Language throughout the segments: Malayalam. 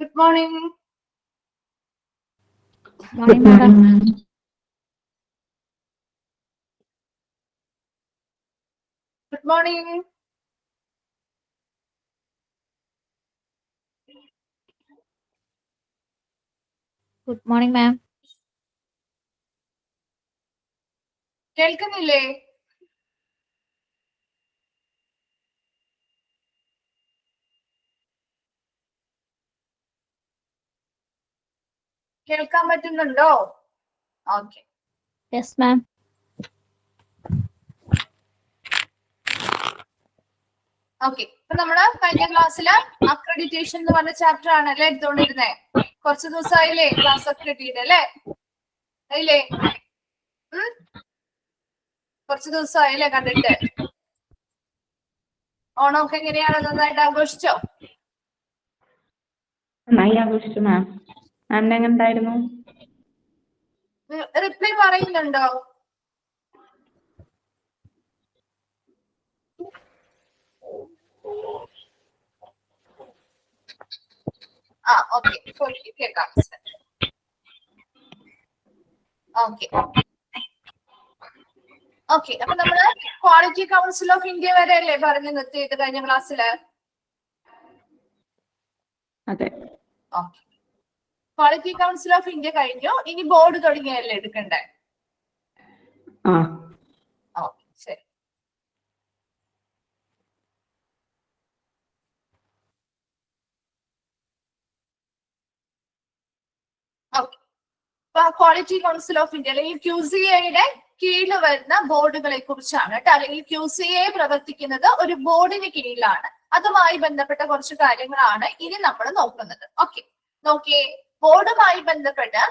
Good morning. Morning, madam. Good morning. Good morning, ma'am. കേൾക്കുന്നില്ലേ? കേൾക്കാൻ പറ്റുന്നുണ്ടോ? ഓക്കെ. Yes, ma'am. ഓക്കെ, ഇപ്പൊ നമ്മള് കഴിഞ്ഞ ക്ലാസ്സില് അക്രഡിറ്റേഷൻ എന്ന് പറഞ്ഞ ചാപ്റ്റർ ആണല്ലേ എടുത്തോണ്ടിരുന്നേ. കുറച്ച് ദിവസമായില്ലേ ക്ലാസ് ഒക്കെ കിട്ടിയിട്ട് അല്ലേ? അല്ലേ? കുറച്ച് ദിവസമായില്ലേ കണ്ടിട്ട്? ഓണമൊക്കെ എങ്ങനെയാണ്? നന്നായിട്ട് ആഘോഷിച്ചോ? നന്നായി ആഘോഷിച്ചു മാം. മാമിന് എങ്ങനെ ഉണ്ടായിരുന്നു? റിപ്ലൈ പറയുന്നുണ്ടോ? ഓക്കെ, കേൾക്കാം. ഓക്കെ ഓക്കെ, അപ്പൊ നമ്മള് ക്വാളിറ്റി കൗൺസിൽ ഓഫ് ഇന്ത്യ വരെ അല്ലേ പറഞ്ഞു നിർത്തിയിട്ട് കഴിഞ്ഞ ക്ലാസ്സില്? അതെ. Okay, quality council of India കഴിഞ്ഞു. ഇനി ബോർഡ് തുടങ്ങിയല്ലേ എടുക്കണ്ടേ? ഓക്കെ, ശരി. Okay, quality council of India അല്ലെങ്കിൽ QCA-യുടെ കീഴിൽ വരുന്ന ബോർഡുകളെ കുറിച്ചാണ് കേട്ടോ. അല്ലെങ്കിൽ QCA പ്രവർത്തിക്കുന്നത് ഒരു ബോർഡിന് കീഴിലാണ്. അതുമായി ബന്ധപ്പെട്ട കുറച്ച് കാര്യങ്ങളാണ് ഇനി നമ്മൾ നോക്കുന്നത്. ഓക്കെ, നോക്കിയേ, ബോർഡുമായി ബന്ധപ്പെട്ട്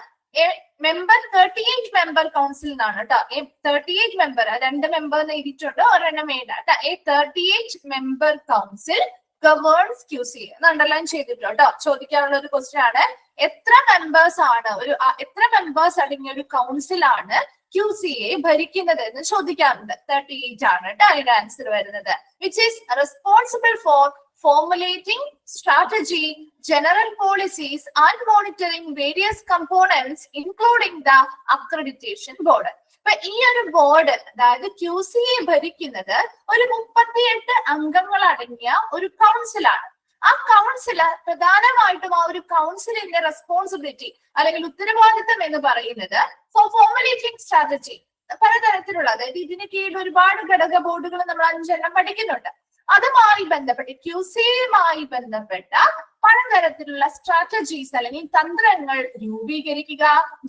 മെമ്പർ 38 മെമ്പർ കൗൺസിൽ എന്നാണ് കേട്ടോ. 38 മെമ്പർ, 2 മെമ്പർ എഴുതിയിട്ടുണ്ട്, ഒരെണ്ണം വേണ്ട കേട്ടോ. 38 മെമ്പർ കൗൺസിൽ ഗവേൺസ് QCA എന്ന് അണ്ടർലൈൻ ചെയ്തിട്ടുണ്ട് കേട്ടോ. ചോദിക്കാനുള്ള ഒരു ക്വസ്റ്റ്യൻ ആണ്, എത്ര മെമ്പേഴ്സ് ആണ് എത്ര മെമ്പേഴ്സ് അടങ്ങിയ ഒരു കൗൺസിലാണ് QCA ഭരിക്കുന്നത് എന്ന് ചോദിക്കാറുണ്ട്. 38 ആണ് കേട്ടോ അതിന്റെ ആൻസർ വരുന്നത്. Which is responsible for formulating strategy, general policies and monitoring various components including the accreditation board. അപ്പൊ ഈ ഒരു ബോർഡ്, അതായത് QCA ഭരിക്കുന്നത് ഒരു 38 അംഗങ്ങൾ അടങ്ങിയ ഒരു കൗൺസിലാണ്. ആ കൗൺസില് പ്രധാനമായിട്ടും ആ ഒരു കൗൺസിലിന്റെ റെസ്പോൺസിബിലിറ്റി അല്ലെങ്കിൽ ഉത്തരവാദിത്തം എന്ന് പറയുന്നത് ഫോർ ഫോർമുലേറ്റിംഗ് സ്ട്രാറ്റജി, പലതരത്തിലുള്ള, അതായത് ഇതിന് കീഴിൽ ഒരുപാട് ഘടക ബോർഡുകൾ നമ്മൾ 5 എണ്ണം പഠിക്കുന്നുണ്ട്. അതുമായി ബന്ധപ്പെട്ട് QCA-യുമായി ബന്ധപ്പെട്ട പലതരത്തിലുള്ള സ്ട്രാറ്റജീസ് അല്ലെങ്കിൽ തന്ത്രങ്ങൾ രൂപീകരിക്കുക,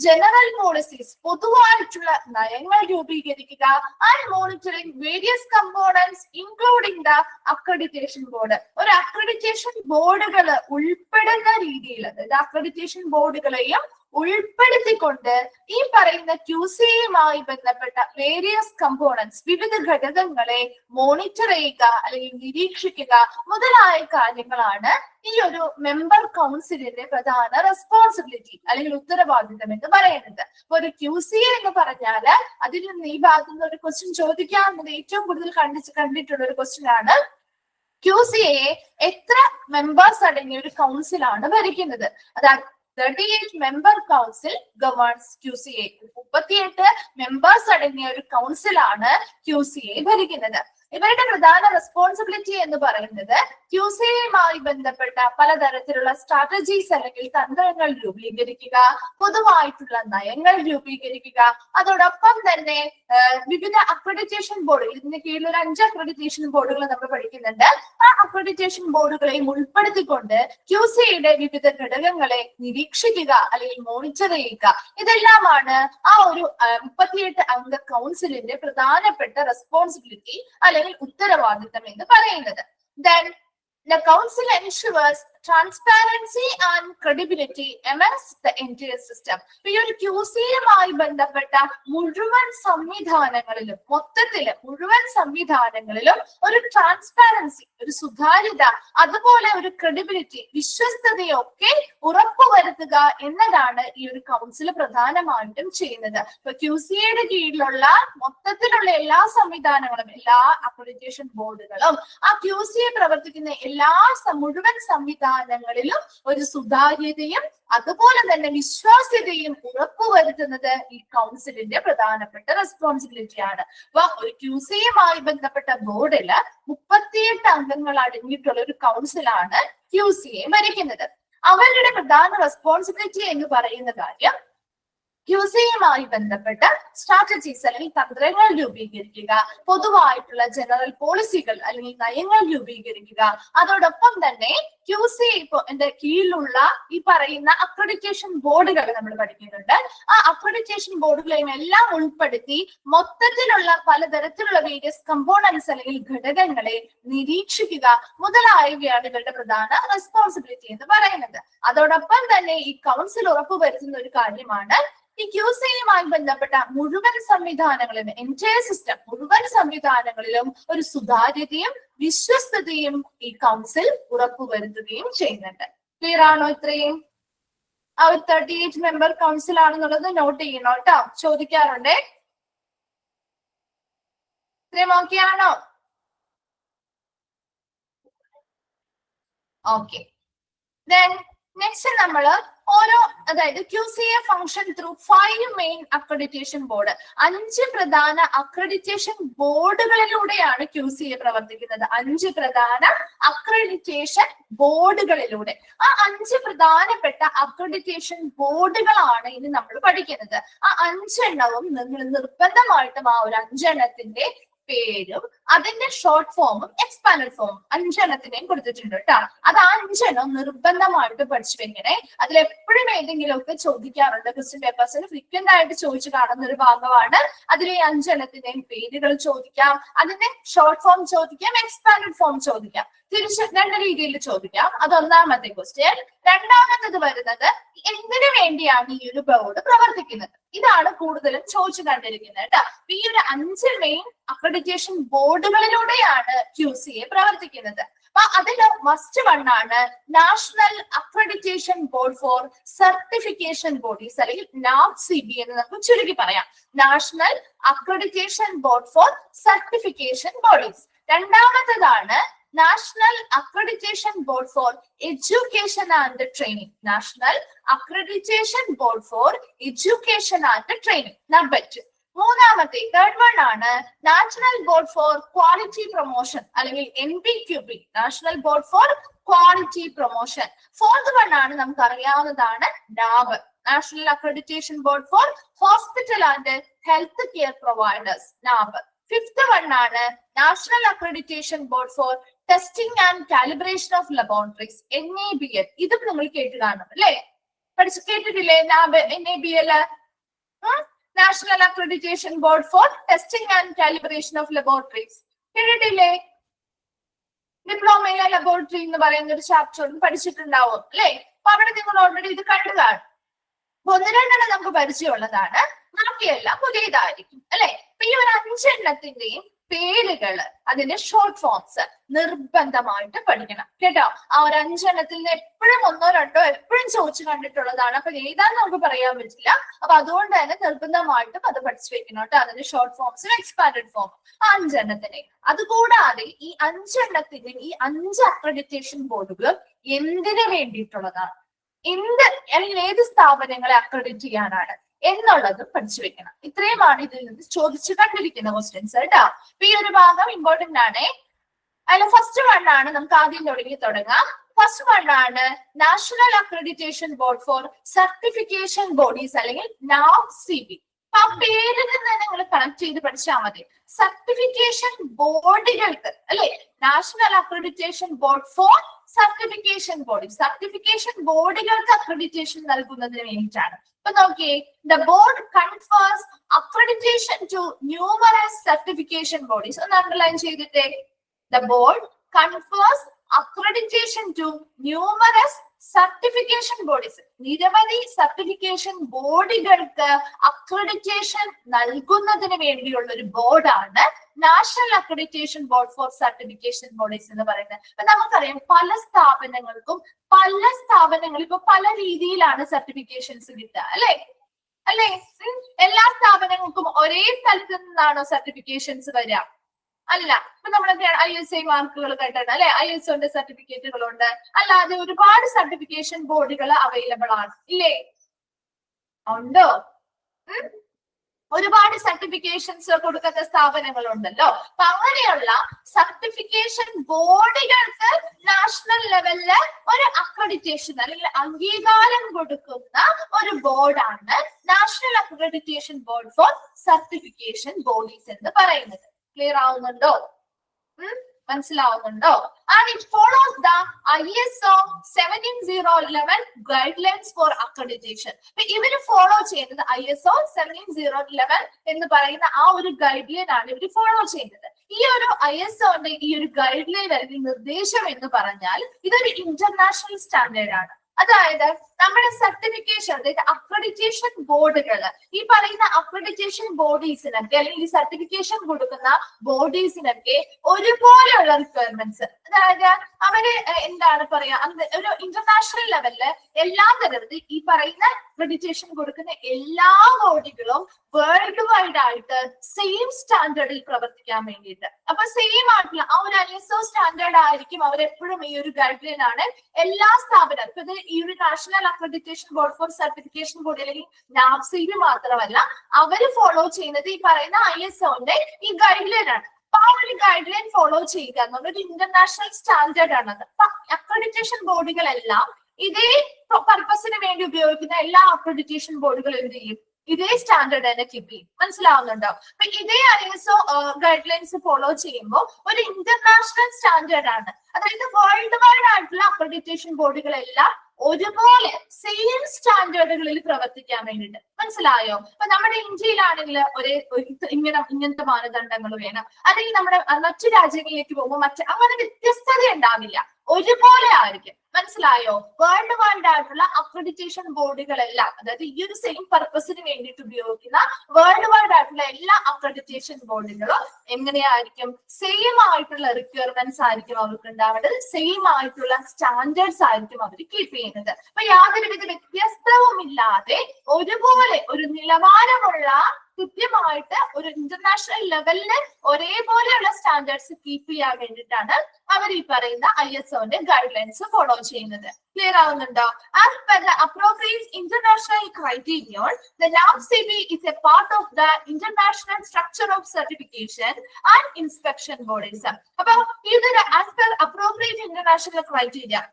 ജനറൽ പോളിസീസ് പൊതുവായിട്ടുള്ള നയങ്ങൾ രൂപീകരിക്കുക, and monitoring various components including the accreditation board. ഒരു അക്രഡിറ്റേഷൻ ബോർഡുകൾ ഉൾപ്പെടുന്ന രീതിയിൽ, അതായത് അക്രഡിറ്റേഷൻ ബോർഡുകളെയും ഉൾപ്പെടുത്തിക്കൊണ്ട് ഈ പറയുന്ന QCA-യുമായി ബന്ധപ്പെട്ട വേരിയസ് കമ്പോണൻസ്, വിവിധ ഘടകങ്ങളെ മോണിറ്റർ ചെയ്യുക അല്ലെങ്കിൽ നിരീക്ഷിക്കുക മുതലായ കാര്യങ്ങളാണ് ഈ ഒരു മെമ്പർ കൗൺസിലിന്റെ പ്രധാന റെസ്പോൺസിബിലിറ്റി അല്ലെങ്കിൽ ഉത്തരവാദിത്തം എന്ന് പറയുന്നത്. അപ്പൊ ഒരു QCA എന്ന് പറഞ്ഞാല് അതിൽ നിന്ന് ഈ ഭാഗത്ത് നിന്ന് ഒരു ക്വസ്റ്റ്യൻ ചോദിക്കാവുന്നത് ഏറ്റവും കൂടുതൽ കണ്ടിട്ടുള്ള ഒരു ക്വസ്റ്റ്യൻ ആണ്, QCA എത്ര മെമ്പേഴ്സ് അടങ്ങിയ ഒരു കൗൺസിലാണ് ഭരിക്കുന്നത്? അതായത് 38 മെമ്പർ കൗൺസിൽ ഗവേൺസ് QCA. 38 മെമ്പേഴ്സ് അടങ്ങിയ ഒരു കൗൺസിലാണ് QCA ഭരിക്കുന്നത്. ഇവരുടെ പ്രധാന റെസ്പോൺസിബിലിറ്റി എന്ന് പറയുന്നത് QCA-യുമായി ബന്ധപ്പെട്ട പലതരത്തിലുള്ള സ്ട്രാറ്റജീസ് അല്ലെങ്കിൽ തന്ത്രങ്ങൾ രൂപീകരിക്കുക, പൊതുവായിട്ടുള്ള നയങ്ങൾ രൂപീകരിക്കുക, അതോടൊപ്പം തന്നെ വിവിധ അക്രഡിറ്റേഷൻ ബോർഡുകൾ, ഇതിന് കീഴിൽ ഒരു 5 അക്രഡിറ്റേഷൻ ബോർഡുകൾ നമ്മൾ പഠിക്കുന്നുണ്ട്. ആ അക്രഡിറ്റേഷൻ ബോർഡുകളെയും ഉൾപ്പെടുത്തിക്കൊണ്ട് QCA-യുടെ വിവിധ ഘടകങ്ങളെ നിരീക്ഷിക്കുക അല്ലെങ്കിൽ മോണിറ്റർ ചെയ്യുക. ഇതെല്ലാമാണ് ആ ഒരു 38 അംഗ കൗൺസിലിന്റെ പ്രധാനപ്പെട്ട റെസ്പോൺസിബിലിറ്റി അല്ലെങ്കിൽ ഉത്തരവാദിത്തം എന്ന് പറയുന്നത്. Then the council ensures transparency and credibility amongst the entire system. ഈ ഒരു QCA-യുമായി ബന്ധപ്പെട്ട മുഴുവൻ സംവിധാനങ്ങളിലും, മൊത്തത്തില് മുഴുവൻ സംവിധാനങ്ങളിലും ഒരു ട്രാൻസ്പാരൻസി, ഒരു സുതാര്യത, അതുപോലെ ഒരു ക്രെഡിബിലിറ്റി, വിശ്വസ്തതയൊക്കെ ഉറപ്പുവരുത്തുക എന്നതാണ് ഈ ഒരു കൗൺസിൽ പ്രധാനമായിട്ടും ചെയ്യുന്നത്. ഇപ്പൊ QCA-യുടെ കീഴിലുള്ള മൊത്തത്തിലുള്ള എല്ലാ സംവിധാനങ്ങളും, എല്ലാ അക്രഡിറ്റേഷൻ ബോർഡുകളും, ആ QCA പ്രവർത്തിക്കുന്ന എല്ലാ മുഴുവൻ സംവിധാനങ്ങളും സംവിധാനങ്ങളിലും ഒരു സുതാര്യതയും അതുപോലെ തന്നെ വിശ്വാസ്യതയും ഉറപ്പുവരുത്തുന്നത് ഈ കൗൺസിലിന്റെ പ്രധാനപ്പെട്ട റെസ്പോൺസിബിലിറ്റിയാണ്. അപ്പൊ ഒരു QCയുമായി ബന്ധപ്പെട്ട ബോർഡില് 38 അംഗങ്ങൾ അടങ്ങിയിട്ടുള്ള ഒരു കൗൺസിലാണ് QCയെ ഭരിക്കുന്നത്. അവരുടെ പ്രധാന റെസ്പോൺസിബിലിറ്റി എന്ന് പറയുന്ന കാര്യം QCയുമായി ബന്ധപ്പെട്ട സ്ട്രാറ്റജീസ് അല്ലെങ്കിൽ തന്ത്രങ്ങൾ രൂപീകരിക്കുക, പൊതുവായിട്ടുള്ള ജനറൽ പോളിസികൾ അല്ലെങ്കിൽ നയങ്ങൾ രൂപീകരിക്കുക, അതോടൊപ്പം തന്നെ QCന്റെ കീഴിലുള്ള ഈ പറയുന്ന അക്രഡിറ്റേഷൻ ബോർഡുകൾ നമ്മൾ പഠിക്കുന്നുണ്ട്. ആ അക്രഡിറ്റേഷൻ ബോർഡുകളെയും എല്ലാം ഉൾപ്പെടുത്തി മൊത്തത്തിലുള്ള പലതരത്തിലുള്ള വേരിയസ് കമ്പോണൻസ് അല്ലെങ്കിൽ ഘടകങ്ങളെ നിരീക്ഷിക്കുക മുതലായവയാണ് ഇവരുടെ പ്രധാന റെസ്പോൺസിബിലിറ്റി എന്ന് പറയുന്നത്. അതോടൊപ്പം തന്നെ ഈ കൗൺസിൽ ഉറപ്പുവരുത്തുന്ന ഒരു കാര്യമാണ് ഈ QCയുമായി ബന്ധപ്പെട്ട മുഴുവൻ സംവിധാനങ്ങളിലും എൻറ്റയർ സിസ്റ്റം മുഴുവൻ സംവിധാനങ്ങളിലും ഒരു സുതാര്യതയും വിശ്വസ്തതയും ഈ കൗൺസിൽ ഉറപ്പുവരുത്തുകയും ചെയ്യുന്നുണ്ട്. ക്ലിയർ ആണോ? ഇത്രയും ആ ഒരു 38 മെമ്പർ കൗൺസിൽ ആണെന്നുള്ളത് നോട്ട് ചെയ്യണോ കേട്ടോ, ചോദിക്കാറുണ്ടേ. ഇത്രയും ഓക്കെ ആണോ? ഓക്കെ. നെക്സ്റ്റ് നമ്മള് ഓരോ അതായത് QCA function through 5 main accreditation board, 5 പ്രധാന അക്രഡിറ്റേഷൻ ബോർഡുകളിലൂടെയാണ് QCA പ്രവർത്തിക്കുന്നത്. 5 പ്രധാന അക്രഡിറ്റേഷൻ ബോർഡുകളിലൂടെ. ആ 5 പ്രധാനപ്പെട്ട അക്രഡിറ്റേഷൻ ബോർഡുകളാണ് ഇനി നമ്മൾ പഠിക്കുന്നത്. ആ 5 എണ്ണവും നിങ്ങൾ നിർബന്ധമായിട്ടും ആ ഒരു 5 എണ്ണത്തിന്റെ പേരും അതിന്റെ ഷോർട്ട് ഫോമും എക്സ്പാൻഡഡ് ഫോമും 5 എണ്ണത്തിനെയും കൊടുത്തിട്ടുണ്ട് കേട്ടോ. അത് 5 എണ്ണം നിർബന്ധമായിട്ട് പഠിച്ചു വെക്കണേ. അതിൽ എപ്പോഴും ഏതെങ്കിലും ഒക്കെ ചോദിക്കാറുണ്ട്, ക്വസ്റ്റ്യൻ പേപ്പേഴ്സിൽ ഫ്രീക്വന്റ് ആയിട്ട് ചോദിച്ചു കാണുന്ന ഒരു ഭാഗമാണ്. അതിൽ ഈ 5 എണ്ണത്തിന്റെയും പേരുകൾ ചോദിക്കാം, അതിന്റെ ഷോർട്ട് ഫോം ചോദിക്കാം, എക്സ്പാൻഡഡ് ഫോം ചോദിക്കാം. തിരിച്ച് 2 രീതിയിൽ ചോദിക്കാം. അത് ഒന്നാമത്തെ ക്വസ്റ്റ്യൻ. രണ്ടാമത്തത് വരുന്നത് എന്തിനു വേണ്ടിയാണ് ഈ ഒരു ബോർഡ് പ്രവർത്തിക്കുന്നത്, ഇതാണ് കൂടുതലും ചോദിച്ചു കണ്ടിരിക്കുന്നത് കേട്ടോ. ഈ ഒരു 5 മെയിൻ അക്രഡിറ്റേഷൻ ബോർഡുകളിലൂടെയാണ് QCA പ്രവർത്തിക്കുന്നത്. അപ്പൊ അതില് മസ്റ്റ് വൺ ആണ് national accreditation board for certification bodies അല്ലെങ്കിൽ NABCB എന്ന് നമുക്ക് ചുരുക്കി പറയാം. National accreditation board for certification bodies. രണ്ടാമത്തേതാണ് national accreditation board for education and training. National accreditation board for education and training. Number 2. മൂന്നാമത്തെ തേർഡ് വൺ ആണ് national board for quality promotion അല്ലെങ്കിൽ NBQP, national board for quality promotion. Fourth one ആണ് നമുക്ക് അറിയാവുന്നതാണ് NAB, national accreditation board for hospital and health care providers, NAB. Fifth one ആണ് national accreditation board for testing and calibration of laboratories, NABL. ഇതും നിങ്ങൾ കേട്ട് കാണും അല്ലെ, കേട്ടിട്ടില്ലേ? NAB, NABL, national accreditation board for testing and calibration of laboratories കേട്ടിട്ടില്ലേ? ഡിപ്ലോമയിലെ ലബോറട്ടറി എന്ന് പറയുന്ന ഒരു ചാപ്റ്റർ പഠിച്ചിട്ടുണ്ടാവും അല്ലെ. അപ്പൊ അവിടെ നിങ്ങൾ ഓൾറെഡി ഇത് കണ്ടതാണ്. 1-2 നമുക്ക് പരിചയമുള്ളതാണ്, ബാക്കിയെല്ലാം പുതിയതായിരിക്കും അല്ലെ. അപ്പൊ ഈ ഒരു 5 എണ്ണത്തിന്റെയും പേരുകള് അതിന്റെ ഷോർട്ട് ഫോംസ് നിർബന്ധമായിട്ട് പഠിക്കണം കേട്ടോ. ആ ഒരു 5 എണ്ണത്തിൽ നിന്ന് എപ്പോഴും 1-2 എപ്പോഴും ചോദിച്ചു കണ്ടിട്ടുള്ളതാണ്. അപ്പൊ ഏതാന്ന് നമുക്ക് പറയാൻ പറ്റില്ല. അപ്പൊ അതുകൊണ്ട് തന്നെ നിർബന്ധമായിട്ടും അത് പഠിച്ചു വെക്കണം കേട്ടോ. അതിന്റെ ഷോർട്ട് ഫോംസും എക്സ്പാൻഡഡ് ഫോമും 5 എണ്ണത്തിന്. അതുകൂടാതെ ഈ 5 എണ്ണത്തിന് ഈ 5 അക്രഡിറ്റേഷൻ ബോർഡുകളും എന്തിനു വേണ്ടിയിട്ടുള്ളതാണ്, അല്ലെങ്കിൽ ഏത് സ്ഥാപനങ്ങളെ അക്രഡിറ്റ് ചെയ്യാനാണ് എന്നുള്ളതും പഠിച്ചു വെക്കണം. ഇത്രയുമാണ് ഇതിൽ നിന്ന് ചോദിച്ചു കണ്ടിരിക്കുന്ന ക്വസ്റ്റ്യൻസ് കേട്ടോ. അപ്പൊ ഈ ഒരു ഭാഗം ഇമ്പോർട്ടന്റ് ആണ്. അതിൽ ഫസ്റ്റ് വൺ ആണ് നമുക്ക് ആദ്യം തുടങ്ങാം. ഫസ്റ്റ് വൺ ആണ് national accreditation board for certification bodies അല്ലെങ്കിൽ NABCB. ആ പേരിൽ നിന്ന് നിങ്ങൾ കണക്ട് ചെയ്ത് പഠിച്ചാൽ മതി. സർട്ടിഫിക്കേഷൻ ബോർഡുകൾക്ക് അല്ലെ, national accreditation board for certification body, certification ബോർഡുകൾക്ക് അക്രഡിറ്റേഷൻ നൽകുന്നതിന് വേണ്ടിയിട്ടാണ്. അപ്പൊ നോക്കിയേ, the board confers accreditation to numerous certification bodies. ഒന്ന് അണ്ടർലൈൻ ചെയ്തിട്ടേ. The board confers accreditation to numerous certification bodies. നിരവധി സർട്ടിഫിക്കേഷൻ ബോഡികൾക്ക് അക്രഡിറ്റേഷൻ നൽകുന്നതിന് വേണ്ടിയുള്ള ഒരു ബോർഡാണ് national accreditation board for certification bodies എന്ന് പറയുന്നത്. അപ്പൊ നമുക്കറിയാം പല സ്ഥാപനങ്ങൾക്കും ഇപ്പൊ പല രീതിയിലാണ് സർട്ടിഫിക്കേഷൻസ് കിട്ടുക അല്ലെ. എല്ലാ സ്ഥാപനങ്ങൾക്കും ഒരേ സ്ഥലത്ത് നിന്നാണോ സർട്ടിഫിക്കേഷൻസ് വരിക? അല്ല. ഇപ്പൊ നമ്മളൊക്കെ ISI മാർക്കുകൾ കേട്ടത് അല്ലെ, ISOന്റെ സർട്ടിഫിക്കറ്റുകളുണ്ട്, അല്ലാതെ ഒരുപാട് സർട്ടിഫിക്കേഷൻ ബോർഡുകൾ അവൈലബിൾ ആണ് ഇല്ലേ? ഉണ്ടോ? ഒരുപാട് സർട്ടിഫിക്കേഷൻസ് കൊടുക്കുന്ന സ്ഥാപനങ്ങളുണ്ടല്ലോ. അപ്പൊ അങ്ങനെയുള്ള സർട്ടിഫിക്കേഷൻ ബോർഡുകൾക്ക് നാഷണൽ ലെവലില് ഒരു അക്രഡിറ്റേഷൻ അല്ലെങ്കിൽ അംഗീകാരം കൊടുക്കുന്ന ഒരു ബോർഡാണ് national accreditation board for certification bodies എന്ന് പറയുന്നത്. ക്ലിയർ ആവുന്നുണ്ടോ? മനസ്സിലാവുന്നുണ്ടോ? And it follows the ISO 17011 guidelines four accreditation. ഇവര് ഫോളോ ചെയ്യുന്നത് ISO 17011 എന്ന് പറയുന്ന ആ ഒരു ഗൈഡ് ലൈൻ ആണ് ഇവര് ഫോളോ ചെയ്യുന്നത്. ഈ ഒരു ISOന്റെ ഈ ഒരു ഗൈഡ് ലൈൻ അല്ലെങ്കിൽ നിർദ്ദേശം എന്ന് പറഞ്ഞാൽ ഇതൊരു ഇന്റർനാഷണൽ സ്റ്റാൻഡേർഡ് ആണ്. അതായത് നമ്മുടെ സർട്ടിഫിക്കേഷൻ, അതായത് അക്രഡിറ്റേഷൻ ബോർഡുകൾ, ഈ പറയുന്ന അക്രഡിറ്റേഷൻ ബോഡീസിനൊക്കെ അല്ലെങ്കിൽ സർട്ടിഫിക്കേഷൻ കൊടുക്കുന്ന ബോഡീസിനൊക്കെ ഒരുപോലെയുള്ള റിക്വയർമെന്റ്സ്, അതായത് അവര് എന്താണ് പറയാ, ഒരു ഇന്റർനാഷണൽ ലെവലില് എല്ലാ തരത്തിൽ ഈ പറയുന്ന അക്രഡിറ്റേഷൻ കൊടുക്കുന്ന എല്ലാ ബോഡികളും വേൾഡ് വൈഡ് ആയിട്ട് സെയിം സ്റ്റാൻഡേർഡിൽ പ്രവർത്തിക്കാൻ വേണ്ടിയിട്ട്, അപ്പൊ സെയിം ആയിട്ടുള്ള ആ ഒരു ISO സ്റ്റാൻഡേർഡ് ആയിരിക്കും അവരെപ്പോഴും ഈ ഒരു ഗൈഡ് ലൈൻ ആണ് എല്ലാ സ്ഥാപനം. ഇപ്പൊ ഇത് ഈ ഒരു national accreditation board for certification board അല്ലെങ്കിൽ NAFCB മാത്രമല്ല, അവര് ഫോളോ ചെയ്യുന്നത് ഈ പറയുന്ന ISOന്റെ ഈ ഗൈഡ് ലൈൻ ആണ്. അപ്പൊ ആ ഒരു ഗൈഡ് ലൈൻ ഫോളോ ചെയ്യുക എന്നുള്ളത് ഇന്റർനാഷണൽ സ്റ്റാൻഡേർഡ് ആണത്. അപ്പൊ അക്രഡിറ്റേഷൻ ബോർഡുകളെല്ലാം ഇതേ പർപ്പസിന് വേണ്ടി ഉപയോഗിക്കുന്ന എല്ലാ അക്രഡിറ്റേഷൻ ബോർഡുകളും എന്ത് ചെയ്യും? ഇതേ സ്റ്റാൻഡേർഡ് തന്നെ കീപ്പ് ചെയ്യും. മനസ്സിലാവുന്നുണ്ടോ? അപ്പൊ ഇതേ ISO ഗൈഡ് ലൈൻസ് ഫോളോ ചെയ്യുമ്പോൾ ഒരു ഇന്റർനാഷണൽ സ്റ്റാൻഡേർഡ് ആണ്. അതായത് വേൾഡ് വൈഡ് ആയിട്ടുള്ള അക്രഡിറ്റേഷൻ ബോർഡുകളെല്ലാം ഒരുപോലെ സെയിം സ്റ്റാൻഡേർഡുകളിൽ പ്രവർത്തിക്കാൻ വേണ്ടിയിട്ട്. മനസ്സിലായോ? അപ്പൊ നമ്മുടെ ഇന്ത്യയിലാണെങ്കിൽ ഇങ്ങനത്തെ മാനദണ്ഡങ്ങൾ വേണം, അല്ലെങ്കിൽ നമ്മുടെ മറ്റു രാജ്യങ്ങളിലേക്ക് പോകുമ്പോൾ അങ്ങനെ വ്യത്യസ്തത ഉണ്ടാവില്ല, ഒരുപോലെ ആയിരിക്കും. മനസ്സിലായോ? വേൾഡ് വൈഡ് ആയിട്ടുള്ള അക്രഡിറ്റേഷൻ ബോർഡുകളെല്ലാം, അതായത് ഈ ഒരു സെയിം പർപ്പസിന് വേണ്ടിയിട്ട് ഉപയോഗിക്കുന്ന വേൾഡ് വൈഡ് ആയിട്ടുള്ള എല്ലാ അക്രഡിറ്റേഷൻ ബോർഡുകളും എങ്ങനെയായിരിക്കും? സെയിം ആയിട്ടുള്ള റിക്വയർമെന്റ്സ് ആയിരിക്കും അവർക്ക് ഉണ്ടാവേണ്ടത്, സെയിം ആയിട്ടുള്ള സ്റ്റാൻഡേർഡ്സ് ആയിരിക്കും അവർ കീപ്പ് ചെയ്യുന്നത്. അപ്പൊ യാതൊരുവിധ വ്യത്യസ്തവും ഇല്ലാതെ ഒരുപോലെ ഒരു നിലവാരമുള്ള കൃത്യമായിട്ട് ഒരു ഇന്റർനാഷണൽ ലെവലില് ഒരേപോലെയുള്ള സ്റ്റാൻഡേർഡ്സ് കീപ്പ് ചെയ്യാൻ വേണ്ടിയിട്ടാണ് അവർ ഈ പറയുന്ന ISOന്റെ ഗൈഡ് ലൈൻസ് ഫോളോ ചെയ്യുന്നത്. ക്ലിയർ ആവുന്നുണ്ടോ? As per the appropriate international criterion, the NAFCB is a part of the international structure of certification and inspection bodies. അപ്പൊ ഇതൊരു as per appropriate international criteria,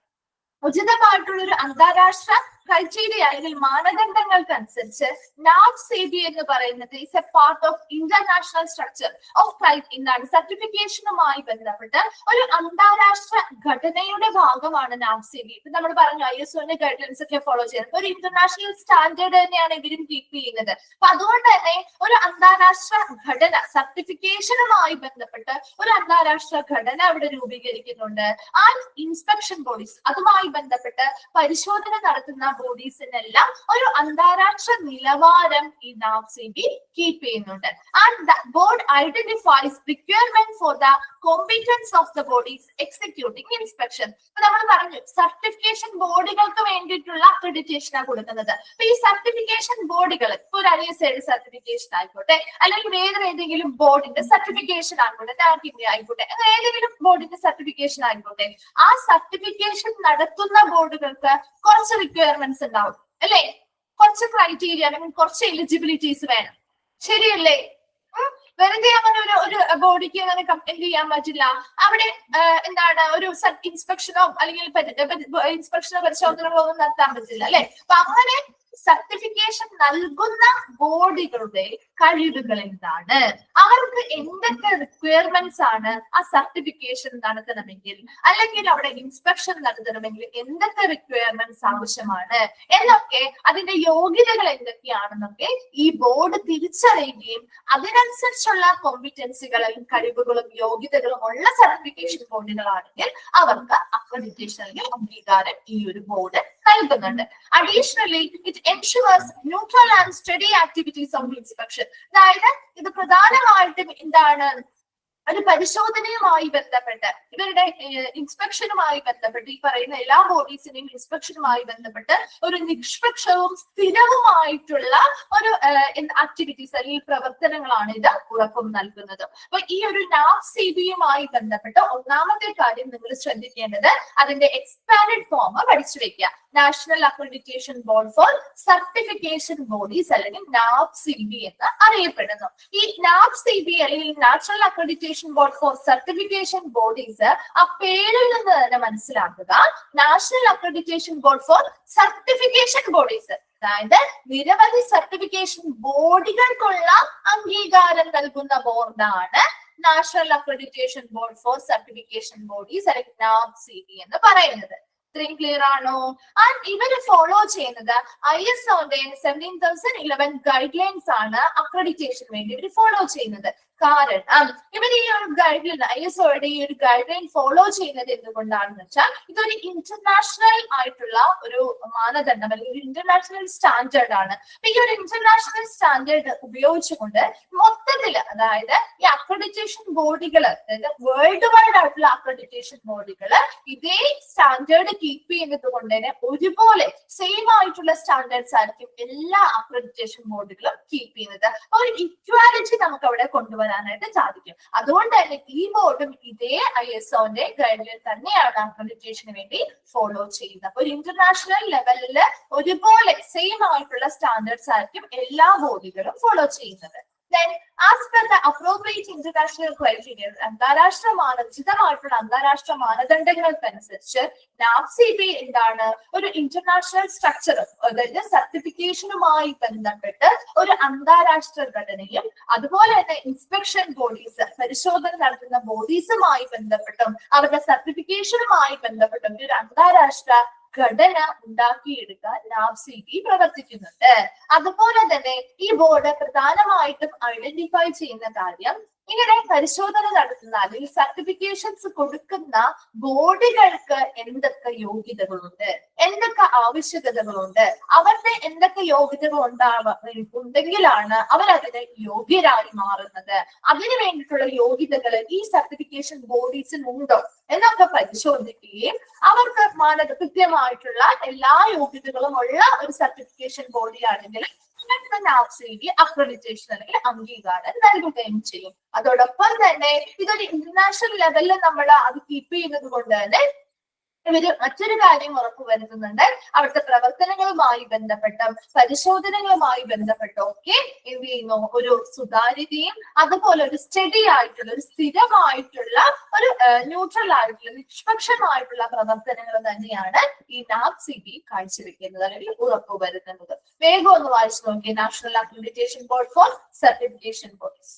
ഉചിതമായിട്ടുള്ള ഒരു അന്താരാഷ്ട്ര ക്രൈറ്റീരിയ അല്ലെങ്കിൽ മാനദണ്ഡങ്ങൾക്കനുസരിച്ച് NAFCB എന്ന് പറയുന്നത് is A part of international structure of എന്താണ് സർട്ടിഫിക്കേഷനുമായി ബന്ധപ്പെട്ട് ഒരു അന്താരാഷ്ട്ര ഘടനയുടെ ഭാഗമാണ് NAFCB. ഇപ്പൊ നമ്മൾ പറഞ്ഞു ISOന്റെ ഗൈഡ് ലൈൻസ് ഒക്കെ ഫോളോ ചെയ്യുന്നത് ഒരു ഇന്റർനാഷണൽ സ്റ്റാൻഡേർഡ് തന്നെയാണ് ഇവരും കീപ്പ് ചെയ്യുന്നത്. അപ്പൊ അതുകൊണ്ട് തന്നെ ഒരു അന്താരാഷ്ട്ര ഘടന, സർട്ടിഫിക്കേഷനുമായി ബന്ധപ്പെട്ട് ഒരു അന്താരാഷ്ട്ര ഘടന അവിടെ രൂപീകരിക്കുന്നുണ്ട്. ആൻഡ് ഇൻസ്പെക്ഷൻ ബോഡീസ്, അതുമായി ബന്ധപ്പെട്ട് പരിശോധന നടത്തുന്ന ബോഡീസിനെല്ലാം ഒരു അന്താരാഷ്ട്ര നിലവാരം ഈ NAFCB കീപ്പ് ചെയ്യുന്നുണ്ട്. And the board identifies requirement for the competence of the bodies executing inspection. അപ്പൊ നമ്മൾ പറഞ്ഞു സർട്ടിഫിക്കേഷൻ ബോർഡുകൾക്ക് വേണ്ടിയിട്ടുള്ള അക്രഡിറ്റേഷനാണ് കൊടുക്കുന്നത്. അപ്പൊ ഈ സർട്ടിഫിക്കേഷൻ ബോർഡുകൾ ഇപ്പൊ ഒരു ISO സർട്ടിഫിക്കേഷൻ ആയിക്കോട്ടെ, അല്ലെങ്കിൽ വേറെ ഏതെങ്കിലും ബോർഡിന്റെ സർട്ടിഫിക്കേഷൻ ആയിക്കോട്ടെ, NACB ആയിക്കോട്ടെ, ഏതെങ്കിലും ബോർഡിന്റെ സർട്ടിഫിക്കേഷൻ ആയിക്കോട്ടെ, ആ സർട്ടിഫിക്കേഷൻ നടത്തുന്ന ബോർഡുകൾക്ക് കുറച്ച് റിക്വയർമെന്റ്സ് ഉണ്ടാവും അല്ലെ, കുറച്ച് ക്രൈറ്റീരിയ അല്ലെങ്കിൽ കുറച്ച് എലിജിബിലിറ്റീസ് വേണം. ശരിയല്ലേ? വെറുതെ അങ്ങനെ ഒരു ബോഡിക്ക് അങ്ങനെ എന്ത് ചെയ്യാൻ പറ്റില്ല. അവിടെ എന്താണ് ഒരു ഇൻസ്പെക്ഷനോ അല്ലെങ്കിൽ ഇൻസ്പെക്ഷനോ പരിശോധനകളോ ഒന്നും നടത്താൻ പറ്റില്ല അല്ലെ. അപ്പൊ അങ്ങനെ സർട്ടിഫിക്കേഷൻ നൽകുന്ന ബോഡികളുടെ കഴിവുകൾ എന്താണ്, അവർക്ക് എന്തൊക്കെ റിക്വയർമെന്റ്സ് ആണ് ആ സർട്ടിഫിക്കേഷൻ നടത്തണമെങ്കിൽ അല്ലെങ്കിൽ അവിടെ ഇൻസ്പെക്ഷൻ നടത്തണമെങ്കിൽ എന്തൊക്കെ റിക്വയർമെന്റ്സ് ആവശ്യമാണ് എന്നൊക്കെ, അതിന്റെ യോഗ്യതകൾ എന്തൊക്കെയാണെന്നൊക്കെ ഈ ബോർഡ് തിരിച്ചറിയുകയും അതിനനുസരിച്ചുള്ള കോമ്പിറ്റൻസികളും കഴിവുകളും യോഗ്യതകളും ഉള്ള സർട്ടിഫിക്കേഷൻ ബോർഡുകളാണെങ്കിൽ അവർക്ക് അക്രഡിറ്റേഷൻ അല്ലെങ്കിൽ അംഗീകാരം ഈ ഒരു ബോർഡ് നൽകുന്നുണ്ട്. Additionally it ensures neutral and steady activities of inspection. അതായത് ഇത് പ്രധാനമായിട്ടും എന്താണ് ഒരു പരിശോധനയുമായി ബന്ധപ്പെട്ട് ഇവരുടെ ഇൻസ്പെക്ഷനുമായി ബന്ധപ്പെട്ട് ഈ പറയുന്ന എല്ലാ ബോഡീസിന്റെയും ഇൻസ്പെക്ഷനുമായി ബന്ധപ്പെട്ട് ഒരു നിഷ്പക്ഷവും സ്ഥിരവുമായിട്ടുള്ള ഒരു ആക്ടിവിറ്റീസ് അല്ലെങ്കിൽ പ്രവർത്തനങ്ങളാണ് ഇത് ഉറപ്പും നൽകുന്നത്. അപ്പൊ ഈ ഒരു NAPCB-യുമായി ബന്ധപ്പെട്ട് ഒന്നാമത്തെ കാര്യം നിങ്ങൾ ശ്രദ്ധിക്കേണ്ടത് അതിന്റെ എക്സ്പാൻഡഡ് ഫോം പഠിച്ചു വെക്കുക. National accreditation board for certification bodies അല്ലെങ്കിൽ NAPCB എന്ന് അറിയപ്പെടുന്നു. ഈ NAPCB അല്ലെങ്കിൽ national accreditation board for certification bodies ആ പേരിൽ നിന്ന് തന്നെ മനസ്സിലാക്കുക. National accreditation board for certification bodies, അതായത് നിരവധി സർട്ടിഫിക്കേഷൻ ബോഡികൾക്കുള്ള അംഗീകാരം നൽകുന്ന ബോർഡാണ് national accreditation board for certification bodies അല്ലെങ്കിൽ NAPCB എന്ന് പറയുന്നത്. ഇത്രയും ക്ലിയർ ആണോ? ആൻഡ് ഇവര് ഫോളോ ചെയ്യുന്നത് ISOന്റെ 17011 ഗൈഡ് ലൈൻസ് ആണ് അക്രഡിറ്റേഷന് വേണ്ടി ഇവർ ഫോളോ ചെയ്യുന്നത്. കാരണം ഇവർ ഈ ഒരു ഗൈഡ് ലൈൻ ISOയുടെ ഈ ഒരു ഗൈഡ് ലൈൻ ഫോളോ ചെയ്യുന്നത് എന്തുകൊണ്ടാണെന്ന് വെച്ചാൽ ഇതൊരു ഇന്റർനാഷണൽ ആയിട്ടുള്ള ഒരു മാനദണ്ഡം അല്ലെങ്കിൽ ഒരു ഇന്റർനാഷണൽ സ്റ്റാൻഡേർഡ് ആണ്. ഈ ഒരു ഇന്റർനാഷണൽ സ്റ്റാൻഡേർഡ് ഉപയോഗിച്ചുകൊണ്ട് മൊത്തത്തിൽ അതായത് ഈ അക്രഡിറ്റേഷൻ ബോഡികൾ അതായത് വേൾഡ് വൈഡ് ആയിട്ടുള്ള അക്രഡിറ്റേഷൻ ബോഡികൾ ഇതേ സ്റ്റാൻഡേർഡ് കീപ്പ് ചെയ്യുന്നത് കൊണ്ട് തന്നെ ഒരുപോലെ സെയിം ആയിട്ടുള്ള സ്റ്റാൻഡേർഡ്സ് ആയിരിക്കും എല്ലാ അക്രഡിറ്റേഷൻ ബോഡികളും കീപ്പ് ചെയ്യുന്നത്. ഒരു ഇക്വാലിറ്റി നമുക്ക് അവിടെ കൊണ്ടുവരാനായിട്ട് സാധിക്കും. അതുകൊണ്ട് തന്നെ ഈ ബോർഡും ഇതേ ISOന്റെ ഗൈഡ് ലൈൻ തന്നെയാണ് അക്രഡിറ്റേഷന് വേണ്ടി ഫോളോ ചെയ്യുന്നത്. അപ്പൊ ഒരു ഇന്റർനാഷണൽ ലെവലിൽ ഒരുപോലെ സെയിം ആയിട്ടുള്ള സ്റ്റാൻഡേർഡ്സ് ആയിരിക്കും എല്ലാ ബോഡികളും ഫോളോ ചെയ്യുന്നത്. Then, as per the appropriate international criteria, ഉചിതമായിട്ടുള്ള അന്താരാഷ്ട്ര മാനദണ്ഡങ്ങൾക്കനുസരിച്ച് NAPCB എന്താണ് ഒരു ഇന്റർനാഷണൽ സ്ട്രക്ചർ, അതായത് സർട്ടിഫിക്കേഷനുമായി ബന്ധപ്പെട്ട് ഒരു അന്താരാഷ്ട്ര ഘടനയും അതുപോലെ തന്നെ ഇൻസ്പെക്ഷൻ ബോഡീസ് പരിശോധന നടത്തുന്ന ബോഡീസുമായി ബന്ധപ്പെട്ടും അവരുടെ സർട്ടിഫിക്കേഷനുമായി ബന്ധപ്പെട്ടും ഒരു അന്താരാഷ്ട്ര ഘടന ഉണ്ടാക്കിയെടുക്കാൻ NAPCB പ്രവർത്തിക്കുന്നുണ്ട്. അതുപോലെ തന്നെ ഈ ബോർഡ് പ്രധാനമായിട്ടും ഐഡന്റിഫൈ ചെയ്യുന്ന കാര്യം ഇങ്ങനെ പരിശോധന നടത്തുന്ന അല്ലെങ്കിൽ സർട്ടിഫിക്കേഷൻസ് കൊടുക്കുന്ന ബോഡികൾക്ക് എന്തൊക്കെ യോഗ്യതകളുണ്ട്, എന്തൊക്കെ ആവശ്യകതകളുണ്ട്, അവരുടെ എന്തൊക്കെ യോഗ്യതകൾ ഉണ്ടെങ്കിലാണ് അവരതിന് യോഗ്യരായി മാറുന്നത്, അതിനു വേണ്ടിയിട്ടുള്ള യോഗ്യതകൾ ഈ സർട്ടിഫിക്കേഷൻ ബോഡീസിനുണ്ടോ എന്നൊക്കെ പരിശോധിക്കുകയും അവർക്ക് കൃത്യമായിട്ടുള്ള എല്ലാ യോഗ്യതകളും ഉള്ള ഒരു സർട്ടിഫിക്കേഷൻ ബോഡി ആണെങ്കിൽ NAPCB അക്രഡിറ്റേഷൻ അല്ലെങ്കിൽ അംഗീകാരം നൽകുകയും ചെയ്യും. അതോടൊപ്പം തന്നെ ഇതൊരു ഇന്റർനാഷണൽ ലെവലിൽ നമ്മൾ അത് കീപ്പ് ചെയ്യുന്നത് കൊണ്ട് തന്നെ ഇവര് മറ്റൊരു കാര്യം ഉറപ്പുവരുത്തുന്നുണ്ട്. അവിടുത്തെ പ്രവർത്തനങ്ങളുമായി ബന്ധപ്പെട്ടും പരിശോധനകളുമായി ബന്ധപ്പെട്ടും ഒക്കെ എന്ത് ചെയ്യുന്നു ഒരു സുതാര്യതയും അതുപോലെ ഒരു സ്റ്റഡി ആയിട്ടുള്ള ഒരു സ്ഥിരമായിട്ടുള്ള ഒരു ന്യൂട്രൽ ആയിട്ടുള്ള നിഷ്പക്ഷമായിട്ടുള്ള പ്രവർത്തനങ്ങൾ തന്നെയാണ് ഈ NAPCB കാഴ്ചവെക്കുന്നത് അല്ലെങ്കിൽ ഉറപ്പുവരുത്തുന്നത്. വേഗം ഒന്ന് വായിച്ചു നോക്കിയേ. National accreditation board for certification bodies.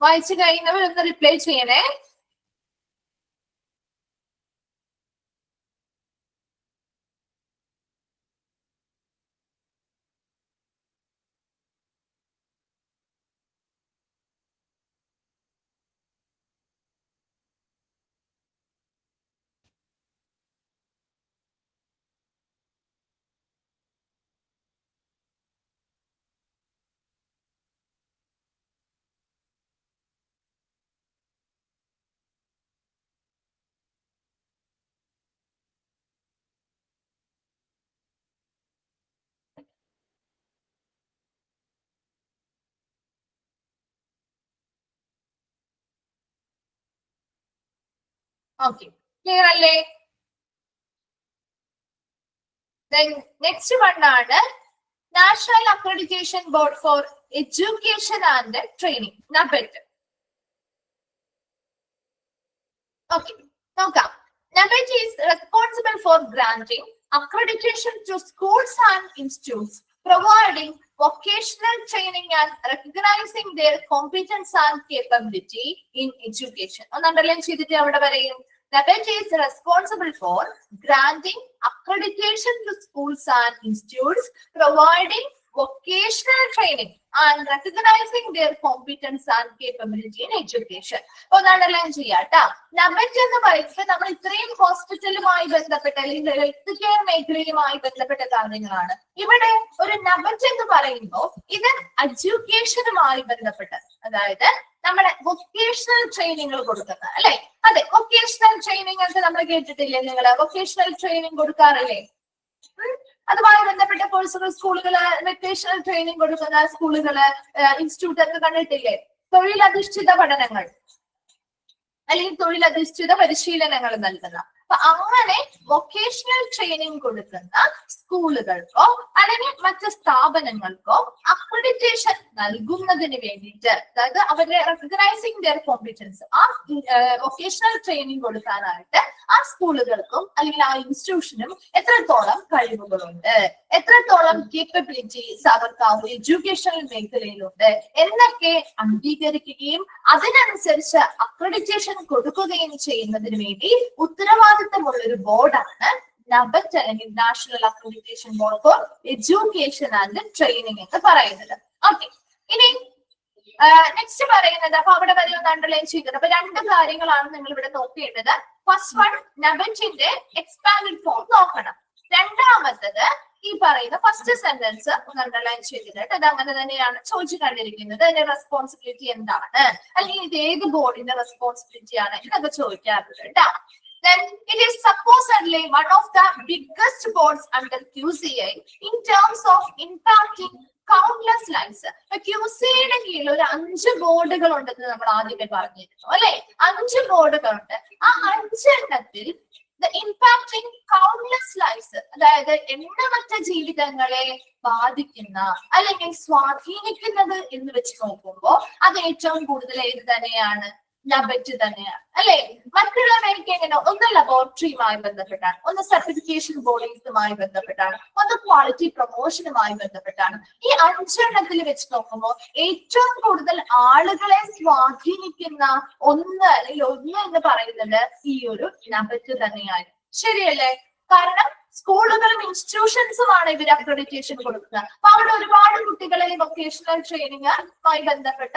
വായിച്ചു കഴിയുന്നവർ ഒന്ന് റിപ്ലൈ ചെയ്യണേ. ഓക്കെ, ക്ലിയർ അല്ലേ? നെക്സ്റ്റ് വണ്ണാണ് national accreditation board for education and training NABET. Okay, നോക്കാം. NABET is responsible for granting accreditation to schools and institutes providing vocational training and recognizing their competence and capability in education. ഒന്ന് അണ്ടർലൈൻ ചെയ്തിട്ട് അവിടെ പറയും NABET is responsible for granting accreditation to schools and institutes, providing vocational training and recognizing their competence and capability in education. ഒന്ന് അണ്ടർലൈൻ ചെയ്യാട്ടോ. NABET എന്ന് പറയുന്നത് നമ്മൾ ഇത്രയും ഹോസ്പിറ്റലുമായി ബന്ധപ്പെട്ട അല്ലെങ്കിൽ ഹെൽത്ത് കെയർ മേഖലയുമായി ബന്ധപ്പെട്ട കാര്യങ്ങളാണ്. ഇവിടെ ഒരു NABET എന്ന് പറയുമ്പോൾ ഇത് എഡ്യൂക്കേഷനുമായി ബന്ധപ്പെട്ടത്, അതായത് നമ്മുടെ വൊക്കേഷണൽ ട്രെയിനിങ്ങൾ കൊടുക്കുന്നത് അല്ലെ. അതെ, വൊക്കേഷണൽ ട്രെയിനിങ് ഒക്കെ നമ്മൾ കേട്ടിട്ടില്ലേ? നിങ്ങൾ വൊക്കേഷണൽ ട്രെയിനിങ് കൊടുക്കാറില്ലേ? അതുമായി ബന്ധപ്പെട്ട കോഴ്സുകൾ സ്കൂളുകള് വൊക്കേഷണൽ ട്രെയിനിങ് കൊടുക്കുന്ന സ്കൂളുകള് ഇൻസ്റ്റിറ്റ്യൂട്ട് ഒക്കെ കണ്ടിട്ടില്ലേ? തൊഴിലധിഷ്ഠിത പഠനങ്ങൾ അല്ലെങ്കിൽ തൊഴിലധിഷ്ഠിത പരിശീലനങ്ങൾ നൽകുന്ന. അപ്പൊ അങ്ങനെ വൊക്കേഷണൽ ട്രെയിനിങ് കൊടുക്കുന്ന സ്കൂളുകൾക്കോ അല്ലെങ്കിൽ മറ്റ് സ്ഥാപനങ്ങൾക്കോ അക്രഡിറ്റേഷൻ നൽകുന്നതിന് വേണ്ടിയിട്ട്, അതായത് അവരുടെ റെക്കഗ്നൈസിംഗ് ദെയർ കോമ്പറ്റൻസ്, ആ വൊക്കേഷണൽ ട്രെയിനിങ് കൊടുക്കാനായിട്ട് ആ സ്കൂളുകൾക്കും അല്ലെങ്കിൽ ആ ഇൻസ്റ്റിറ്റ്യൂഷനും എത്രത്തോളം കഴിവുകളുണ്ട്, എത്രത്തോളം കേപ്പബിലിറ്റീസ് അവർക്ക് ആ ഒരു എഡ്യൂക്കേഷണൽ മേഖലയിലുണ്ട് എന്നൊക്കെ അംഗീകരിക്കുകയും അതിനനുസരിച്ച് അക്രഡിറ്റേഷൻ കൊടുക്കുകയും ചെയ്യുന്നതിന് വേണ്ടി ഉത്തരവാദിത്തമുള്ള ഒരു ബോർഡാണ് NABET അല്ലെങ്കിൽ national accreditation board for education and training എന്ന് പറയുന്നത്. ഓക്കെ, ഇനി നെക്സ്റ്റ് പറയുന്നത്, അപ്പൊ അവിടെ വരെ ഒന്ന് അണ്ടർലൈൻ ചെയ്തത്. അപ്പൊ രണ്ട് കാര്യങ്ങളാണ് നിങ്ങൾ ഇവിടെ നോക്കേണ്ടത്. ഫസ്റ്റ് വൺ, NABET-ന്റെ എക്സ്പാൻഡഡ് ഫോം നോക്കണം. രണ്ടാമത്തത് ഈ പറയുന്ന ഫസ്റ്റ് സെന്റൻസ് ഒന്ന് അണ്ടർലൈൻ ചെയ്തിട്ട് അത് അങ്ങനെ തന്നെയാണ് ചോദിച്ചു കണ്ടിരിക്കുന്നത്. അതിന്റെ റെസ്പോൺസിബിലിറ്റി എന്താണ്, അല്ലെങ്കിൽ ഇത് ഏത് ബോർഡിന്റെ റെസ്പോൺസിബിലിറ്റി ആണ് എന്നൊക്കെ ചോദിക്കാറുണ്ട് കേട്ടോ. Then it is supposedly one of the biggest boards under QCI in terms of impacting countless lives. QCIയുടെ കീഴിൽ ഒരു 5 ബോർഡുകൾ ഉണ്ടെന്ന് നമ്മൾ ആദ്യമേ പറഞ്ഞിരുന്നു അല്ലെ. 5 ബോർഡുകളുണ്ട്. ആ 5 എണ്ണത്തിൽ impacting countless lives, അതായത് എണ്ണമറ്റ ജീവിതങ്ങളെ ബാധിക്കുന്ന അല്ലെങ്കിൽ സ്വാധീനിക്കുന്നത് എന്ന് വെച്ച് നോക്കുമ്പോൾ അത് ഏറ്റവും കൂടുതൽ ഏത് തന്നെയാണ്? NABET തന്നെയാണ് അല്ലെ. മറ്റുള്ളവർക്ക് എങ്ങനെ? ഒന്ന് ലബോറട്ടറിയുമായി ബന്ധപ്പെട്ടാണ്, ഒന്ന് സർട്ടിഫിക്കേഷൻ ബോഡീസുമായി ബന്ധപ്പെട്ടാണ്, ഒന്ന് ക്വാളിറ്റി പ്രൊമോഷനുമായി ബന്ധപ്പെട്ടാണ്. ഈ 5 എണ്ണത്തിൽ വെച്ച് നോക്കുമ്പോൾ ഏറ്റവും കൂടുതൽ ആളുകളെ സ്വാധീനിക്കുന്ന ഒന്ന് അല്ലെങ്കിൽ ഒന്ന് എന്ന് പറയുന്നത് ഈ ഒരു NABET തന്നെയാണ്. ശരിയല്ലേ? കാരണം സ്കൂളുകളും ഇൻസ്റ്റിറ്റ്യൂഷൻസുമാണ് ഇവർ അക്രഡിറ്റേഷൻ കൊടുക്കുന്നത്. അപ്പൊ അവിടെ ഒരുപാട് കുട്ടികളെ വൊക്കേഷണൽ ട്രെയിനിങ്ങുമായി ബന്ധപ്പെട്ട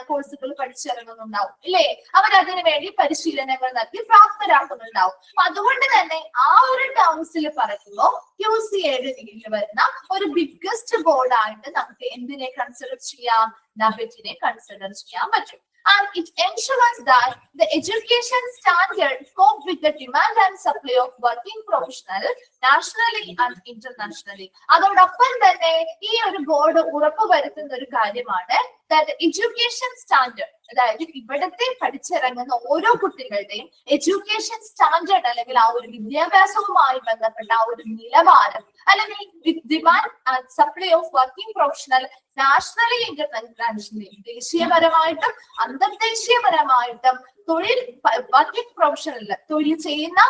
കോഴ്സുകൾ പഠിച്ചിറങ്ങുന്നുണ്ടാവും ഇല്ലേ. അവരതിനു വേണ്ടി പരിശീലനങ്ങൾ നൽകി പ്രാപ്തരാക്കുന്നുണ്ടാവും. അപ്പൊ അതുകൊണ്ട് തന്നെ ആ ഒരു ടേംസിൽ പറയുമ്പോൾ QCIയുടെ കീഴിൽ വരുന്ന ഒരു ബിഗ്ഗസ്റ്റ് ബോർഡായിട്ട് നമുക്ക് എന്തിനെ കൺസിഡർ ചെയ്യാം? NABET-നെ കൺസിഡർ ചെയ്യാൻ പറ്റും. And it ensures that the education standard cope with the demand and supply of working professionals nationally and internationally. അതോടൊപ്പം തന്നെ ഈ ഒരു ബോർഡ് ഉറപ്പുവരുത്തുന്ന ഒരു കാര്യമാണ് that education standard, അതായത് ഇവിടത്തെ പഠിച്ചിറങ്ങുന്ന ഓരോ കുട്ടികളുടെയും എഡ്യൂക്കേഷൻ സ്റ്റാൻഡേർഡ് അല്ലെങ്കിൽ ആ ഒരു വിദ്യാഭ്യാസവുമായി ബന്ധപ്പെട്ട ആ ഒരു നിലവാരം അല്ലെങ്കിൽ demand and supply of working professional nationally internationally, ദേശീയപരമായിട്ടും അന്തർദേശീയപരമായിട്ടും തൊഴിൽ വർക്കിംഗ് പ്രൊഫഷണൽ തൊഴിൽ ചെയ്യുന്ന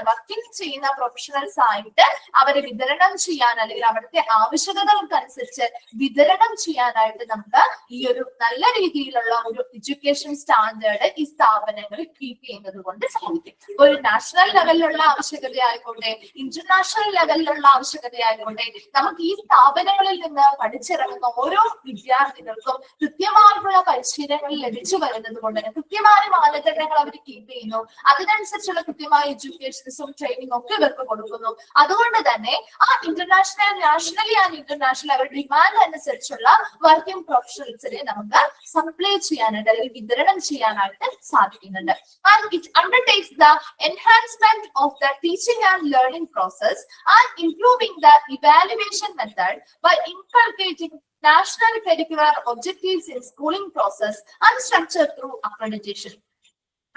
വർക്കിംഗ് ചെയ്യുന്ന പ്രൊഫഷണൽസ് ആയിട്ട് അവരെ വിതരണം ചെയ്യാൻ അല്ലെങ്കിൽ അവിടുത്തെ ആവശ്യകതകൾക്കനുസരിച്ച് വിതരണം ചെയ്യാനായിട്ട് നമുക്ക് ഈ ഒരു നല്ല രീതിയിലുള്ള ഒരു എഡ്യൂക്കേഷൻ സ്റ്റാൻഡേർഡ് ഈ സ്ഥാപനങ്ങളിൽ കീപ്പ് ചെയ്യുന്നത് കൊണ്ട് സാധിക്കും. ഒരു നാഷണൽ ലെവലിലുള്ള ആവശ്യകതയായിക്കോട്ടെ, ഇന്റർനാഷണൽ ലെവലിലുള്ള ആവശ്യകതയായിക്കോട്ടെ, നമുക്ക് ഈ സ്ഥാപനങ്ങളിൽ നിന്ന് പഠിച്ചിറങ്ങുന്ന ഓരോ വിദ്യാർത്ഥികൾക്കും കൃത്യമായിട്ടുള്ള പരിശീലനങ്ങൾ ലഭിച്ചു വരുന്നത് കൊണ്ട് തന്നെ കൃത്യമായ മാനദണ്ഡങ്ങൾ അവർ കീപ്പ് ചെയ്യുന്നു. അതിനനുസരിച്ചുള്ള കൃത്യമായ എഡ്യൂക്കേഷൻസും ട്രെയിനിങ്ങും ഒക്കെ ഇവർക്ക് കൊടുക്കുന്നു. അതുകൊണ്ട് തന്നെ ആ ഇന്റർനാഷണൽ, നാഷണലി ആൻഡ് ഇന്റർനാഷണൽ അവരുടെ ഡിമാൻഡ് അനുസരിച്ചുള്ള വർക്കിംഗ് പ്രൊഫഷണൽസിനെ നമുക്ക് സപ്ലൈ ചെയ്യാനായിട്ട് അല്ലെങ്കിൽ വിതരണം ചെയ്യാനായിട്ട് സാധിക്കുന്നുണ്ട്. And it undertakes the enhancement of the teaching and learning process and improving the evaluation method by inculcating national curricular objectives in schooling process and structure through accreditation.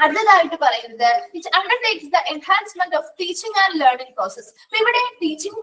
അടുത്തതായിട്ട് പറയുന്നത് it undertakes the enhancement of teaching and learning process. ഇവിടെ ടീച്ചിങ്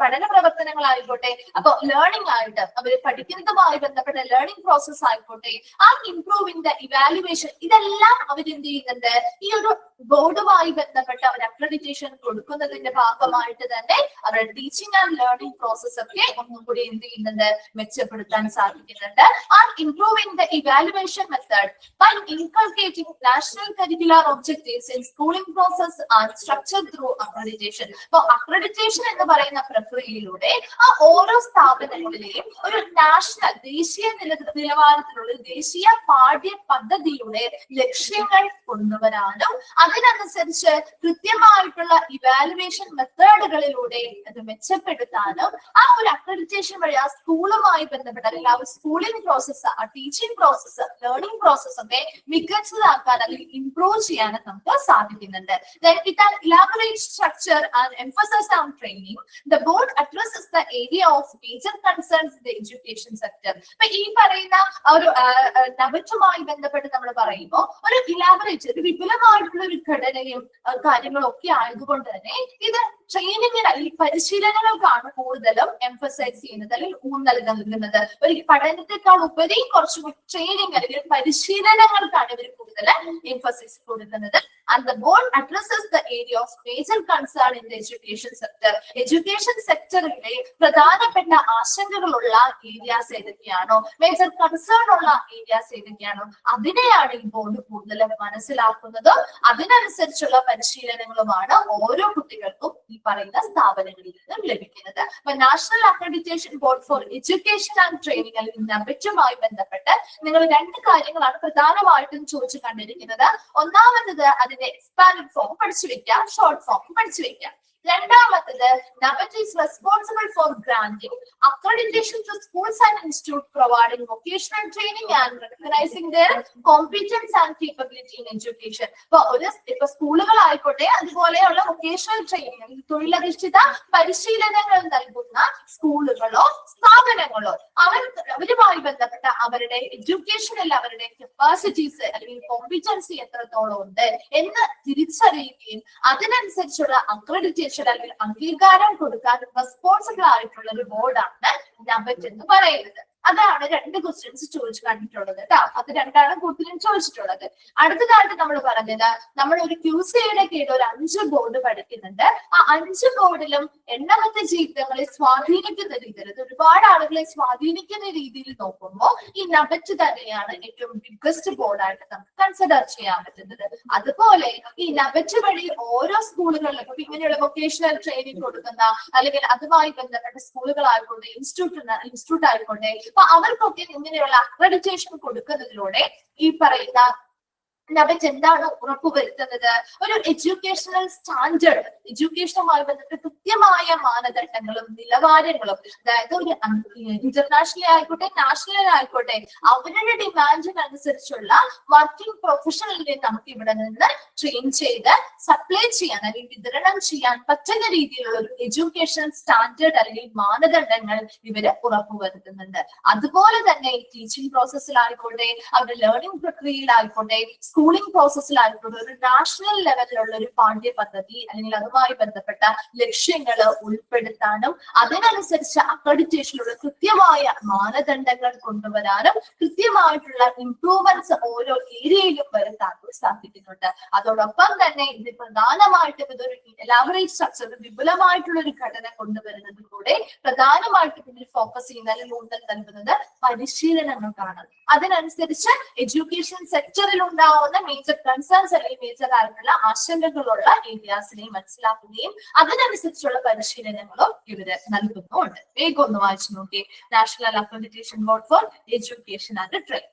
പഠന പ്രവർത്തനങ്ങളായിക്കോട്ടെ, അപ്പൊ ലേണിംഗ് ആയിട്ട് അവർ പഠിക്കുന്നതുമായി ബന്ധപ്പെട്ട ലേണിംഗ് പ്രോസസ് ആയിക്കോട്ടെ, ആ ഇംപ്രൂവിംഗ് ദ ഇവാലുവേഷൻ, ഇതെല്ലാം അവരെന്ത് ചെയ്യുന്നുണ്ട്, ഈ ഒരു ബോർഡുമായി ബന്ധപ്പെട്ട ഒരു അക്രഡിറ്റേഷൻ കൊടുക്കുന്നതിന്റെ ഭാഗമായിട്ട് തന്നെ അവരുടെ ടീച്ചിങ് ആൻഡ് ലേണിംഗ് പ്രോസസ് ഒക്കെ ഒന്നും കൂടി എന്ത് ചെയ്യുന്നുണ്ട്, മെച്ചപ്പെടുത്താൻ സാധിക്കുന്നുണ്ട്. And improving the evaluation method by inculcating national curricular objectives in schooling process are structured through accreditation. അപ്പൊ അക്രഡിറ്റേഷൻ എന്ന് പറയുന്ന പ്രക്രിയയിലൂടെ ആ ഓരോ സ്ഥാപനങ്ങളിലെയും ഒരു നാഷണൽ ദേശീയ നിലവാരത്തിലുള്ള ദേശീയ പാഠ്യ പദ്ധതിയുടെ ലക്ഷ്യങ്ങൾ കൊണ്ടുവരാനും അതിനനുസരിച്ച് കൃത്യമായിട്ടുള്ള ഇവാലുവേഷൻ മെത്തേഡുകളിലൂടെ അത് മെച്ചപ്പെടുത്താനും ആ ഒരു അക്രഡിറ്റേഷൻ വഴി ആ സ്കൂളുമായി ബന്ധപ്പെട്ട അല്ലെങ്കിൽ ആ ഒരു സ്കൂളിംഗ് പ്രോസസ്സ്, ആ ടീച്ചിങ് പ്രോസസ്സ്, ലേണിംഗ് പ്രോസസ്സ് ഒക്കെ മികച്ചതാക്കാൻ അല്ലെങ്കിൽ ഇംപ്രൂവ് ചെയ്യാനും നമുക്ക് സാധിക്കുന്നുണ്ട്. Then with an elaborate structure and emphasis on training, the board addresses the area of major concerns in the education sector. അപ്പൊ ഈ പറയുന്ന ഒരു നബറ്റുമായി ബന്ധപ്പെട്ട് നമ്മൾ പറയുമ്പോൾ ഒരു ഇലാബറേറ്റ്, ഒരു വിപുലമായിട്ടുള്ള ഒരു ഘടനയും കാര്യങ്ങളും ഒക്കെ ആയതുകൊണ്ട് തന്നെ ഇത് ട്രെയിനിങ്ങിന് അല്ലെങ്കിൽ പരിശീലനങ്ങൾക്കാണ് കൂടുതലും എംഫസൈസ് ചെയ്യുന്നത് അല്ലെങ്കിൽ ഊന്നൽ നൽകുന്നത്. ഒരു പഠനത്തെക്കാൾ ഉപരി കുറച്ചും ട്രെയിനിങ് അല്ലെങ്കിൽ പരിശീലനങ്ങൾക്കാണ് ഇവർ കൂടുതൽ എംഫസൈസ് കൊടുക്കുന്നത്. And the board addresses the area of major concern in the education sector. Education സെക്ടറിലെ പ്രധാനപ്പെട്ട ആശങ്കകളുള്ള ഏരിയാസ് ഏതൊക്കെയാണോ, മേജർ കൺസേൺ ഉള്ള ഏരിയാസ് ഏതൊക്കെയാണോ, അതിനെയാണ് ഈ ബോർഡ് കൂടുതലും മനസ്സിലാക്കുന്നതും അതിനനുസരിച്ചുള്ള പരിശീലനങ്ങളുമാണ് ഓരോ കുട്ടികൾക്കും ഈ പറയുന്ന സ്ഥാപനങ്ങളിൽ നിന്നും ലഭിക്കുന്നത്. അപ്പൊ national accreditation board for education and training അല്ലെങ്കിൽ നബറ്റുമായി ബന്ധപ്പെട്ട് നിങ്ങൾ രണ്ട് കാര്യങ്ങളാണ് പ്രധാനമായിട്ടും ചോദിച്ചു കണ്ടിരിക്കുന്നത്. ഒന്നാമത്തത് അതിന്റെ എക്സ്പാൻഡ് ഫോം പഠിച്ചു വെക്കാം, ഷോർട്ട് ഫോം പഠിച്ചു വെക്കാം. രണ്ടാമത്തത് NABET is responsible for granting accreditation to schools and institutes providing vocational training and recognizing their competence and capability in education. ഇപ്പൊ സ്കൂളുകളായിക്കോട്ടെ അതുപോലെയുള്ള വൊക്കേഷണൽ ട്രെയിനിങ്, തൊഴിലധിഷ്ഠിത പരിശീലനങ്ങൾ നൽകുന്ന സ്കൂളുകളോ സ്ഥാപനങ്ങളോ അവരുമായി ബന്ധപ്പെട്ട അവരുടെ എഡ്യൂക്കേഷനിൽ അവരുടെ കപ്പാസിറ്റീസ് അല്ലെങ്കിൽ കോമ്പിറ്റൻസി എത്രത്തോളം ഉണ്ട് എന്ന് തിരിച്ചറിയുകയും അതിനനുസരിച്ചുള്ള അക്രഡിറ്റേഷൻ അല്ലെങ്കിൽ അംഗീകാരം കൊടുക്കാൻ റെസ്പോൺസിബിൾ ആയിട്ടുള്ള ഒരു ബോർഡാണ് NABET എന്ന് പറയുന്നത്. അതാണ് രണ്ട് ക്വസ്റ്റ്യൻസ് ചോദിച്ചു കണ്ടിട്ടുള്ളത് കേട്ടോ. അത് രണ്ടാണ് കൂടുതലും ചോദിച്ചിട്ടുള്ളത്. അടുത്തതായിട്ട് നമ്മൾ പറഞ്ഞത് നമ്മൾ ഒരു QCയുടെ കീഴിൽ ഒരു 5 ബോർഡ് പഠിക്കുന്നുണ്ട്. ആ 5 ബോർഡിലും എണ്ണമറ്റ ജീവിതങ്ങളെ സ്വാധീനിക്കുന്ന രീതിയിൽ, ഒരുപാട് ആളുകളെ സ്വാധീനിക്കുന്ന രീതിയിൽ നോക്കുമ്പോൾ ഈ NABET തന്നെയാണ് ഏറ്റവും ബിഗ്ഗസ്റ്റ് ബോർഡായിട്ട് നമുക്ക് കൺസിഡർ ചെയ്യാൻ പറ്റുന്നത്. അതുപോലെ ഈ NABET വഴി ഓരോ സ്കൂളുകളിലും ഇങ്ങനെയുള്ള വൊക്കേഷണൽ ട്രെയിനിങ് കൊടുക്കുന്ന അല്ലെങ്കിൽ അതുമായി ബന്ധപ്പെട്ട സ്കൂളുകളായിക്കോട്ടെ, ഇൻസ്റ്റിറ്റ്യൂട്ട് ആയിക്കോട്ടെ, അപ്പൊ അവർക്കൊക്കെ ഇങ്ങനെയുള്ള അക്രഡിറ്റേഷൻ കൊടുക്കുന്നതിലൂടെ ഈ പറയുന്ന NABET എന്താണ് ഉറപ്പുവരുത്തുന്നത്, ഒരു എഡ്യൂക്കേഷണൽ സ്റ്റാൻഡേർഡ്, എഡ്യൂക്കേഷനുമായി ബന്ധപ്പെട്ട് കൃത്യമായ മാനദണ്ഡങ്ങളും നിലവാരങ്ങളും, അതായത് ഒരു ഇന്റർനാഷണൽ ആയിക്കോട്ടെ നാഷണൽ ആയിക്കോട്ടെ അവരുടെ ഡിമാൻഡിനനുസരിച്ചുള്ള വർക്കിംഗ് പ്രൊഫഷണലിനെ നമുക്ക് ഇവിടെ നിന്ന് ട്രെയിൻ ചെയ്ത് സപ്ലൈ ചെയ്യാൻ അല്ലെങ്കിൽ വിതരണം ചെയ്യാൻ പറ്റുന്ന രീതിയിലുള്ള ഒരു എഡ്യൂക്കേഷൻ സ്റ്റാൻഡേർഡ് അല്ലെങ്കിൽ മാനദണ്ഡങ്ങൾ ഇവര് ഉറപ്പുവരുത്തുന്നുണ്ട്. അതുപോലെ തന്നെ ടീച്ചിങ് പ്രോസസ്സിലായിക്കോട്ടെ അവരുടെ ലേണിംഗ് പ്രക്രിയയിലായിക്കോട്ടെ സ്കൂളിംഗ് പ്രോസസ്സിലായിക്കോട്ടെ ഒരു നാഷണൽ ലെവലിലുള്ള ഒരു പാഠ്യ പദ്ധതി അല്ലെങ്കിൽ അതുമായി ബന്ധപ്പെട്ട ലക്ഷ്യങ്ങൾ ഉൾപ്പെടുത്താനും അതിനനുസരിച്ച് അക്രഡിറ്റേഷനിലുള്ള കൃത്യമായ മാനദണ്ഡങ്ങൾ കൊണ്ടുവരാനും കൃത്യമായിട്ടുള്ള ഇംപ്രൂവ്മെന്റ്സ് ഓരോ ഏരിയയിലും വരുത്താനും സാധിക്കുന്നുണ്ട്. അതോടൊപ്പം തന്നെ ഇത് പ്രധാനമായിട്ടും ഇതൊരു എലാബറേറ്റ് സ്ട്രക്ചർ, വിപുലമായിട്ടുള്ള ഒരു ഘടന കൊണ്ടുവരുന്നതിലൂടെ പ്രധാനമായിട്ടും ഇതിൽ ഫോക്കസ് ചെയ്യുന്ന അല്ലെങ്കിൽ ഊന്നൽ നൽകുന്നത് പരിശീലനങ്ങൾക്കാണ്. അതിനനുസരിച്ച് എഡ്യൂക്കേഷൻ സെക്ടറിൽ ഉണ്ടാവുന്ന മേജർ കൺസേൺസ് അല്ലെങ്കിൽ മേജർ ആയിട്ടുള്ള ആശങ്കകളുള്ള ഏരിയാസിനെ മനസ്സിലാക്കുകയും അതിനനുസരിച്ചുള്ള പരിശീലനങ്ങളും ഇവര് നൽകുന്നുണ്ട്. വേഗം ഒന്ന് വായിച്ചു നോക്കി. National accreditation board for education and training.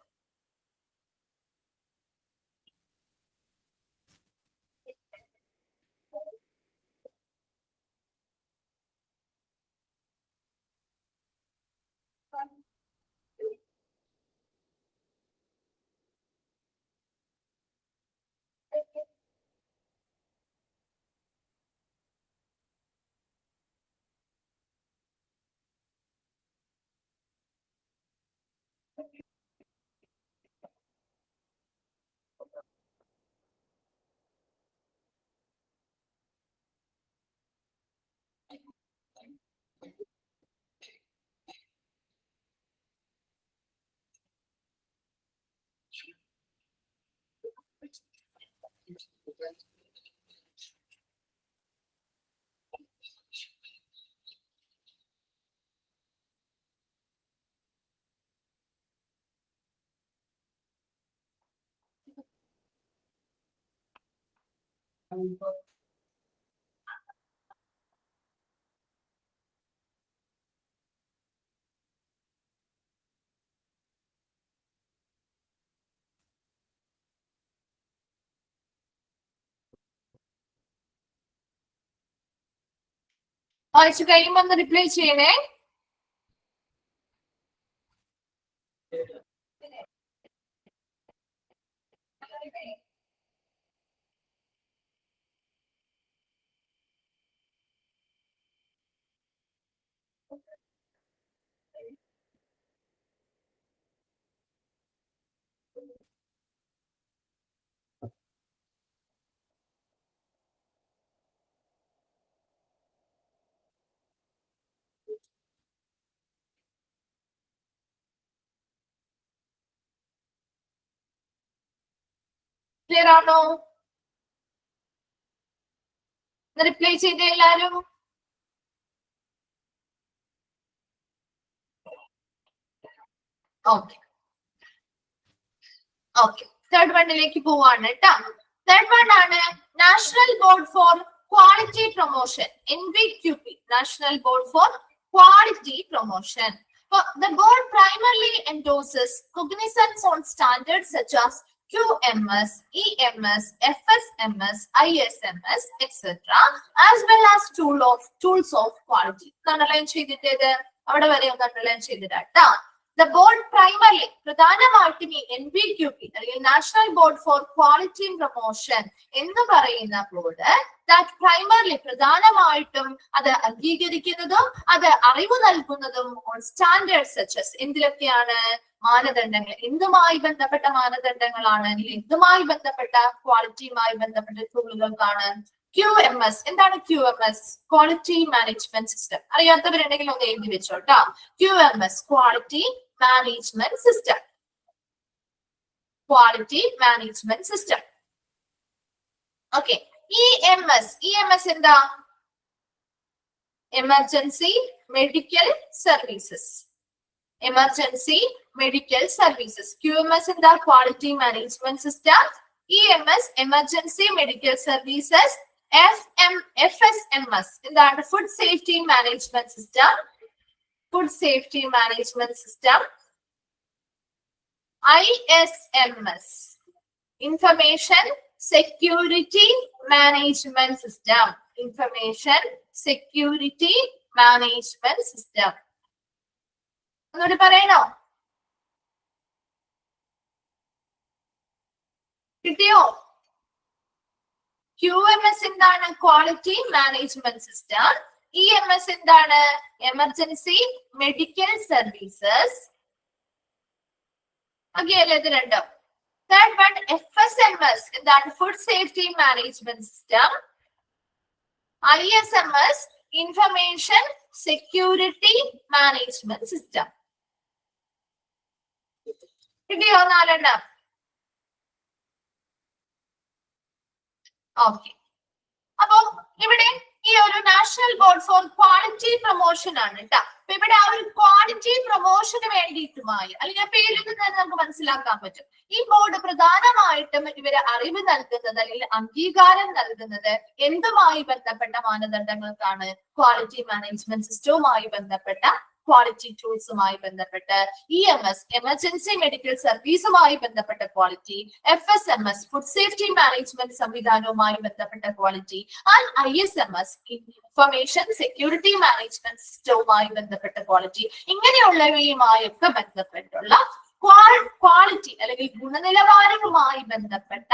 വായിച്ചു കഴിയുമ്പോ ഒന്ന് റിപ്ലൈ ചെയ്യണേ. ക്ലിയർ ആണോ? റിപ്ലൈ ചെയ്ത എല്ലാരും? ഓക്കെ ഓക്കെ, തേർഡ് വണ്ണിലേക്ക് പോവാണ് കേട്ടോ. തേർഡ് വൺ ആണ് national board for quality promotion, NBQP, national board for quality promotion. The board primarily endorses cognizance on standards such as QMS, EMS, FSMS, ISMS, etc., as well as tools of quality. Underline ചെയ്തിട്ടേത് അവിടെ വരെ ഒന്ന് underline ചെയ്തിട്ടാ. The board primarily, പ്രധാനമായിട്ടും ഈ NBQP അല്ലെങ്കിൽ national board for quality promotion എന്ന് പറയുന്ന ബോർഡ് that primarily പ്രധാനമായിട്ടും അത് അംഗീകരിക്കുന്നതും അത് അറിവ് നൽകുന്നതും on standards such as എന്തിലൊക്കെയാണ്? മാനദണ്ഡങ്ങൾ. എന്തുമായി ബന്ധപ്പെട്ട മാനദണ്ഡങ്ങളാണ് അല്ലെങ്കിൽ എന്തുമായി ബന്ധപ്പെട്ട ക്വാളിറ്റിയുമായി ബന്ധപ്പെട്ട ടൂളുകൾക്കാണ്? QMS. എന്താണ് QMS? Quality management system. അറിയാത്തവരുണ്ടെങ്കിൽ ഒന്ന് എഴുതി വെച്ചോട്ടോ. QMS, quality management system. Quality management system. Okay. EMS എന്താ? Emergency medical services. Emergency medical services. QMS എന്താ? Quality management system. EMS emergency medical services. FSMS എന്താണ്? Food safety management system. Food safety management system. ISMS information security management system. Information security management system. ഒന്നുകൂടി പറയണോ? കിട്ടിയോ? QMS എന്താണ്? Quality management system. EMS എന്താണ്? Emergency medical services. ഓക്കെ അല്ലേ? ഇത് രണ്ടും. തേർഡ് വൺ FSMS എന്താണ്? Food safety management system. ISMS information security management system. കിട്ടിയോ? നാലെണ്ണം. ഓക്കെ. അപ്പൊ ഇവിടെ ഈ ഒരു national board for quality promotion ആണ് കേട്ടോ. അപ്പൊ ഇവിടെ ആ ഒരു ക്വാളിറ്റി പ്രൊമോഷന് വേണ്ടിയിട്ടുമായി അല്ലെങ്കിൽ ആ പേരിൽ നിന്ന് നമുക്ക് മനസ്സിലാക്കാൻ പറ്റും. ഈ ബോർഡ് പ്രധാനമായിട്ടും ഇവര് അറിവ് നൽകുന്നത് അല്ലെങ്കിൽ അംഗീകാരം നൽകുന്നത് എന്തുമായി ബന്ധപ്പെട്ട മാനദണ്ഡങ്ങൾക്കാണ്? ക്വാളിറ്റി മാനേജ്മെന്റ് സിസ്റ്റവുമായി ബന്ധപ്പെട്ട ക്വാളിറ്റി ടൂൾസുമായി ബന്ധപ്പെട്ട്. EMS എമർജൻസി മെഡിക്കൽ സർവീസുമായി ബന്ധപ്പെട്ട quality. FSMS food safety management സംവിധാനവുമായി ബന്ധപ്പെട്ട quality. And ISMS information security management സിസ്റ്റവുമായി ബന്ധപ്പെട്ട ക്വാളിറ്റി. ഇങ്ങനെയുള്ളവയുമായൊക്കെ ബന്ധപ്പെട്ടുള്ള ക്വാളിറ്റി അല്ലെങ്കിൽ ഗുണനിലവാരവുമായി ബന്ധപ്പെട്ട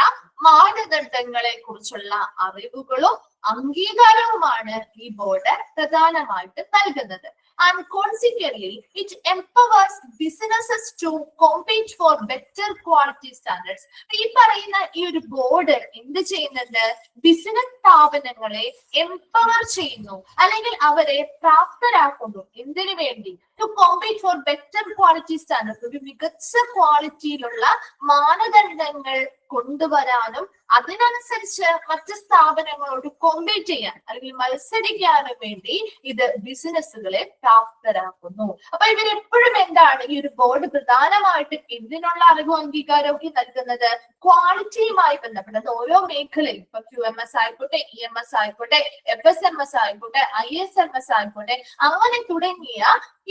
മാനദണ്ഡങ്ങളെ കുറിച്ചുള്ള അറിവുകളും അംഗീകാരവുമാണ് ഈ ബോർഡ് പ്രധാനമായിട്ട് നൽകുന്നത്. And consequently, it empowers businesses to compete for better quality standards. ഈ പറയുന്ന ഈ ഒരു ബോർഡ് എന്ത് ചെയ്യുന്നുണ്ട്? ബിസിനസ് സ്ഥാപനങ്ങളെ എംപവർ ചെയ്യുന്നു അല്ലെങ്കിൽ അവരെ പ്രാപ്തരാക്കുന്നു. എന്തിനു വേണ്ടി? To compete for better quality standards. ഒരു മികച്ച ക്വാളിറ്റിയിലുള്ള മാനദണ്ഡങ്ങൾ കൊണ്ടുവരാനും അതിനനുസരിച്ച് മറ്റ് സ്ഥാപനങ്ങളോട് കോമ്പീറ്റ് ചെയ്യാൻ അല്ലെങ്കിൽ മത്സരിക്കാനും വേണ്ടി ഇത് ബിസിനസ്സുകളെ പ്രാപ്തരാക്കുന്നു. അപ്പൊ ഇവരെപ്പോഴും എന്താണ് ഈ ഒരു ബോർഡ് പ്രധാനമായിട്ടും എന്തിനുള്ള അറിവും അംഗീകാരവും നൽകുന്നത്? ക്വാളിറ്റിയുമായി ബന്ധപ്പെട്ടത് ഓരോ മേഖലയും, ഇപ്പൊ QMS ആയിക്കോട്ടെ, EMS ആയിക്കോട്ടെ, FSMS ആയിക്കോട്ടെ, ISMS ആയിക്കോട്ടെ, അങ്ങനെ തുടങ്ങിയ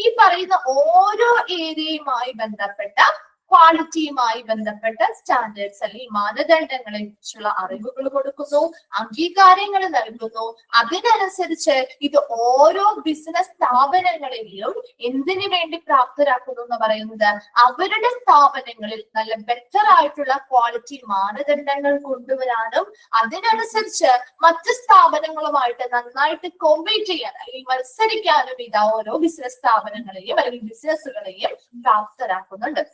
ഈ പറയുന്ന ഓരോ ഏരിയയുമായി ബന്ധപ്പെട്ട ക്വാളിറ്റിയുമായി ബന്ധപ്പെട്ട സ്റ്റാൻഡേർഡ്സ് അല്ലെങ്കിൽ മാനദണ്ഡങ്ങളെ കുറിച്ചുള്ള അറിവുകൾ കൊടുക്കുന്നു, അംഗീകാരങ്ങൾ നൽകുന്നു. അതിനനുസരിച്ച് ഇത് ഓരോ ബിസിനസ് സ്ഥാപനങ്ങളിലും എന്തിനു വേണ്ടി പ്രാപ്തരാക്കുന്നു എന്ന് പറയുന്നത് അവരുടെ സ്ഥാപനങ്ങളിൽ നല്ല ബെറ്റർ ആയിട്ടുള്ള ക്വാളിറ്റി മാനദണ്ഡങ്ങൾ കൊണ്ടുവരാനും അതിനനുസരിച്ച് മറ്റ് സ്ഥാപനങ്ങളുമായിട്ട് നന്നായിട്ട് കോമ്പീറ്റ് ചെയ്യാൻ അല്ലെങ്കിൽ മത്സരിക്കാനും ഇത് ഓരോ ബിസിനസ് സ്ഥാപനങ്ങളെയും അല്ലെങ്കിൽ ബിസിനസ്സുകളെയും പ്രാപ്തരാക്കുന്നുണ്ട്.